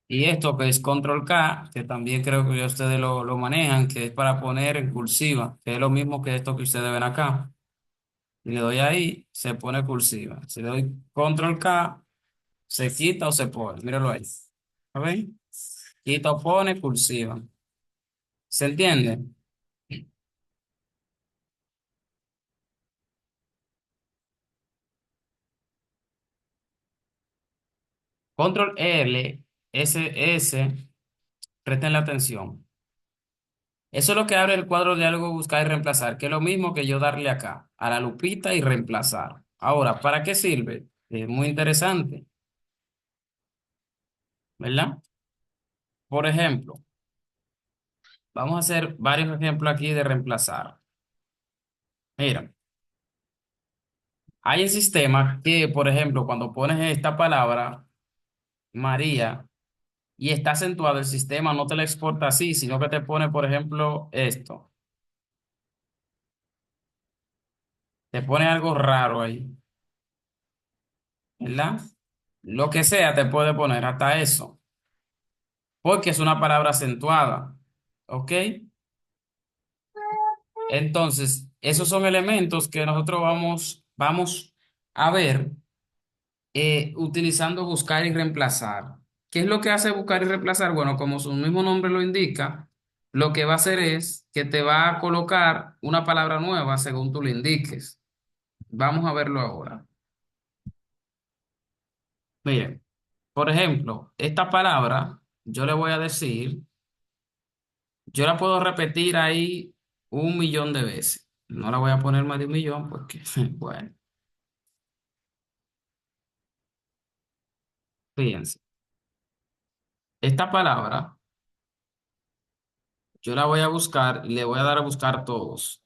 Y esto que es Control K, que también creo que ya ustedes lo manejan, que es para poner en cursiva, que es lo mismo que esto que ustedes ven acá. Y le doy ahí, se pone cursiva. Si le doy Control K, se quita o se pone. Míralo ahí. ¿Ven? Quita o pone cursiva. ¿Se entiende? Control L, S, presten la atención. Eso es lo que abre el cuadro de diálogo buscar y reemplazar, que es lo mismo que yo darle acá, a la lupita y reemplazar. Ahora, ¿para qué sirve? Es muy interesante, ¿verdad? Por ejemplo, vamos a hacer varios ejemplos aquí de reemplazar. Mira, hay un sistema que, por ejemplo, cuando pones esta palabra, María, y está acentuado, el sistema no te lo exporta así, sino que te pone, por ejemplo, esto. Te pone algo raro ahí, ¿verdad? Lo que sea te puede poner hasta eso, porque es una palabra acentuada, ¿ok? Entonces, esos son elementos que nosotros vamos a ver utilizando buscar y reemplazar. ¿Qué es lo que hace buscar y reemplazar? Bueno, como su mismo nombre lo indica, lo que va a hacer es que te va a colocar una palabra nueva según tú le indiques. Vamos a verlo ahora. Miren, por ejemplo, esta palabra, yo le voy a decir, yo la puedo repetir ahí 1 millón de veces. No la voy a poner más de 1 millón porque, bueno, fíjense. Esta palabra, yo la voy a buscar y le voy a dar a buscar todos.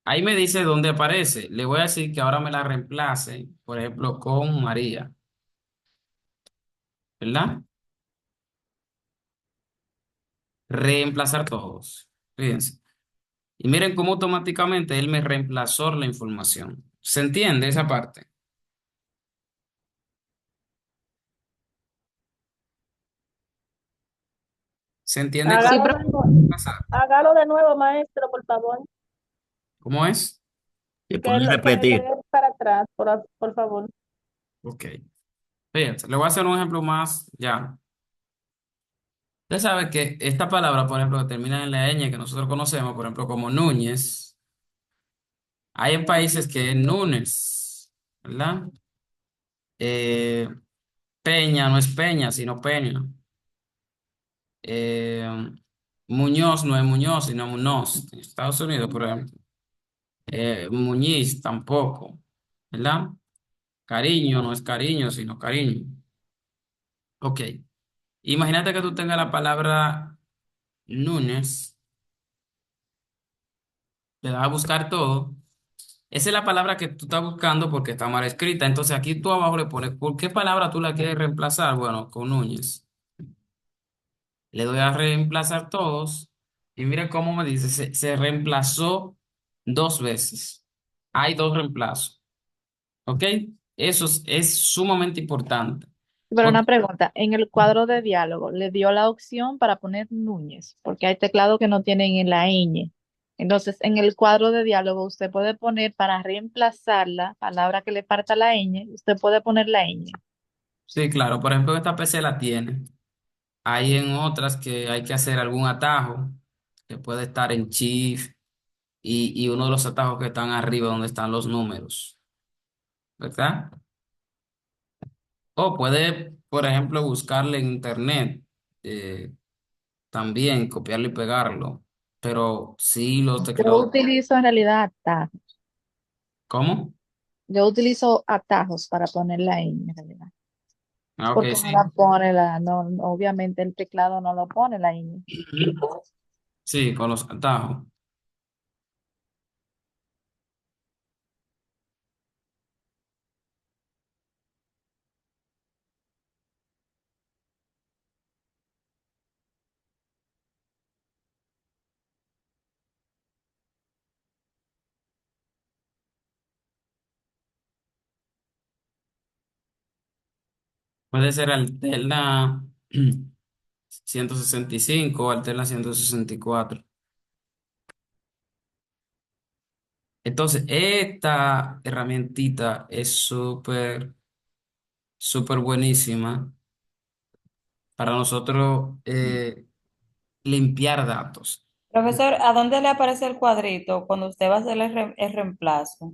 Ahí me dice dónde aparece. Le voy a decir que ahora me la reemplace, por ejemplo, con María, ¿verdad? Reemplazar todos. Fíjense. Y miren cómo automáticamente él me reemplazó la información. ¿Se entiende esa parte? ¿Se entiende cómo Sí, Hágalo profe. de nuevo, pasar? hágalo de nuevo, maestro, por favor. ¿Cómo es? ¿Y puedes Que le repetir? dé para atrás, por favor. Ok. Fíjense, le voy a hacer un ejemplo más ya. Usted sabe que esta palabra, por ejemplo, que termina en la ñ, que nosotros conocemos, por ejemplo, como Núñez, hay en países que es Núñez, ¿verdad? Eh, Peña no es Peña, sino Peña. Eh, Muñoz no es Muñoz, sino Muñoz. En Estados Unidos, por ejemplo. Muñiz tampoco, ¿verdad? Cariño no es cariño, sino cariño. Ok. Imagínate que tú tengas la palabra Núñez, le das a buscar todo. Esa es la palabra que tú estás buscando porque está mal escrita. Entonces aquí tú abajo le pones, ¿por qué palabra tú la quieres reemplazar? Bueno, con Núñez. Le doy a reemplazar todos y mira cómo me dice, se reemplazó 2 veces. Hay 2 reemplazos, ¿ok? Eso es sumamente importante. Pero Porque, una pregunta, en el cuadro de diálogo le dio la opción para poner Núñez, porque hay teclados que no tienen en la ñ. Entonces, en el cuadro de diálogo usted puede poner para reemplazar la palabra que le falta la ñ, usted puede poner la ñ. sí, claro, por ejemplo, esta PC la tiene. Hay en otras que hay que hacer algún atajo, que puede estar en Shift y uno de los atajos que están arriba donde están los números, ¿verdad? O puede, por ejemplo, buscarle en internet, eh, también copiarlo y pegarlo. Pero sí, los Yo teclados. utilizo en realidad atajos. ¿Cómo? Yo utilizo atajos para poner la ñ en realidad. Ah, ok, Porque no sí. la pone no, obviamente el teclado no lo pone la ñ. Ujú. Sí, con los atajos. Puede ser alterna 165 o alterna 164. Entonces, esta herramientita es súper buenísima para nosotros limpiar datos. Profesor, ¿a dónde le aparece el cuadrito cuando usted va a hacer el reemplazo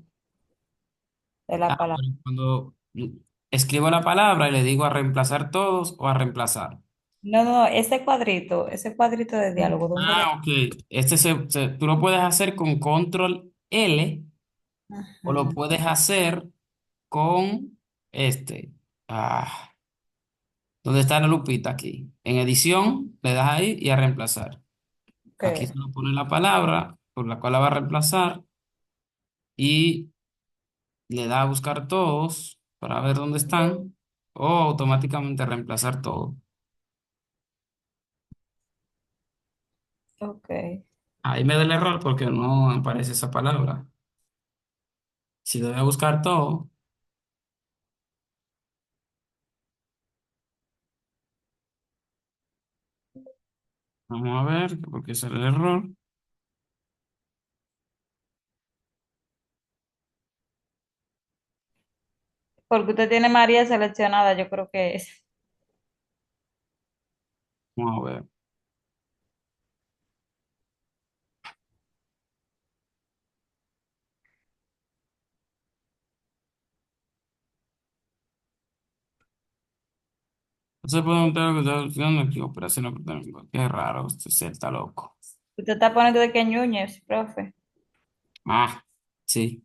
de la Ah, palabra? bueno, cuando escribo la palabra y le digo a reemplazar todos o a reemplazar. No, no, no, ese cuadrito de diálogo, ¿dónde era? Ah, ok. Tú lo puedes hacer con control L o lo Ajá. puedes hacer con este. Ah, ¿dónde está la lupita aquí? En edición, le das ahí y a reemplazar. Aquí Ok, se lo pone la palabra por la cual la va a reemplazar y le da a buscar todos para ver dónde están o automáticamente reemplazar todo. ok, Ahí me da el error porque no aparece esa palabra. Si debe buscar todo, vamos a ver porque es el error. porque usted tiene María seleccionada, yo creo que es. Vamos a ver. No se puede montar lo que está haciendo aquí, operación no. Qué raro, este ser está loco. Usted está poniendo de que Núñez, profe. Ah, sí,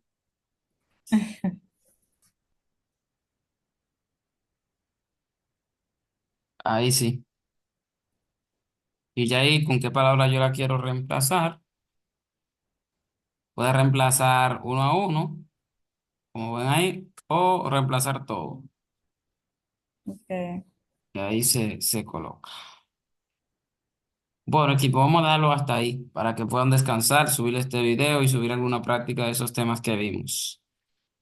ahí sí. Y ya ahí, ¿con qué palabra yo la quiero reemplazar? Puede reemplazar uno a uno, como ven ahí, o reemplazar todo. Okay. Y ahí se coloca. Bueno, equipo, vamos a darlo hasta ahí para que puedan descansar, subir este video y subir alguna práctica de esos temas que vimos.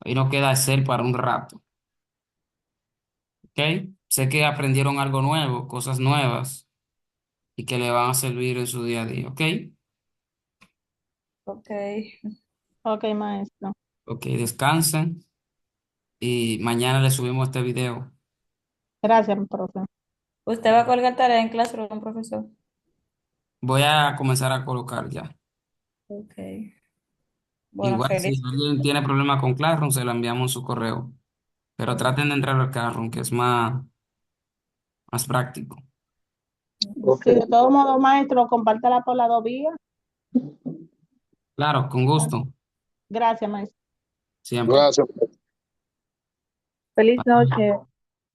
Ahí nos queda hacer para un rato, ¿ok? Sé que aprendieron algo nuevo, cosas nuevas y que le van a servir en su día a día, ¿ok? Ok. Ok, maestro. Ok, descansen y mañana le subimos este video. Gracias, profe. ¿Usted va a colgar tarea en Classroom, profesor? Voy a comenzar a colocar ya. Ok. Bueno, Igual si feliz. alguien tiene problema con Classroom, se lo enviamos en su correo. Pero traten de entrar al Classroom, que es más práctico. Ok. Sí, de todos modos, maestro, compártala por las dos vías. Claro, con gusto, Gracias, maestro. siempre. Gracias. Feliz noche.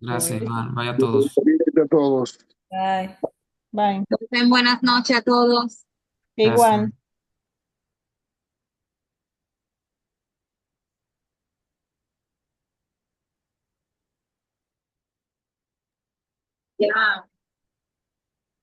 Gracias, Iván. Vaya a todos. Feliz a todos. Bye. Bye. Buenas noches a todos. Gracias. Igual. Ya.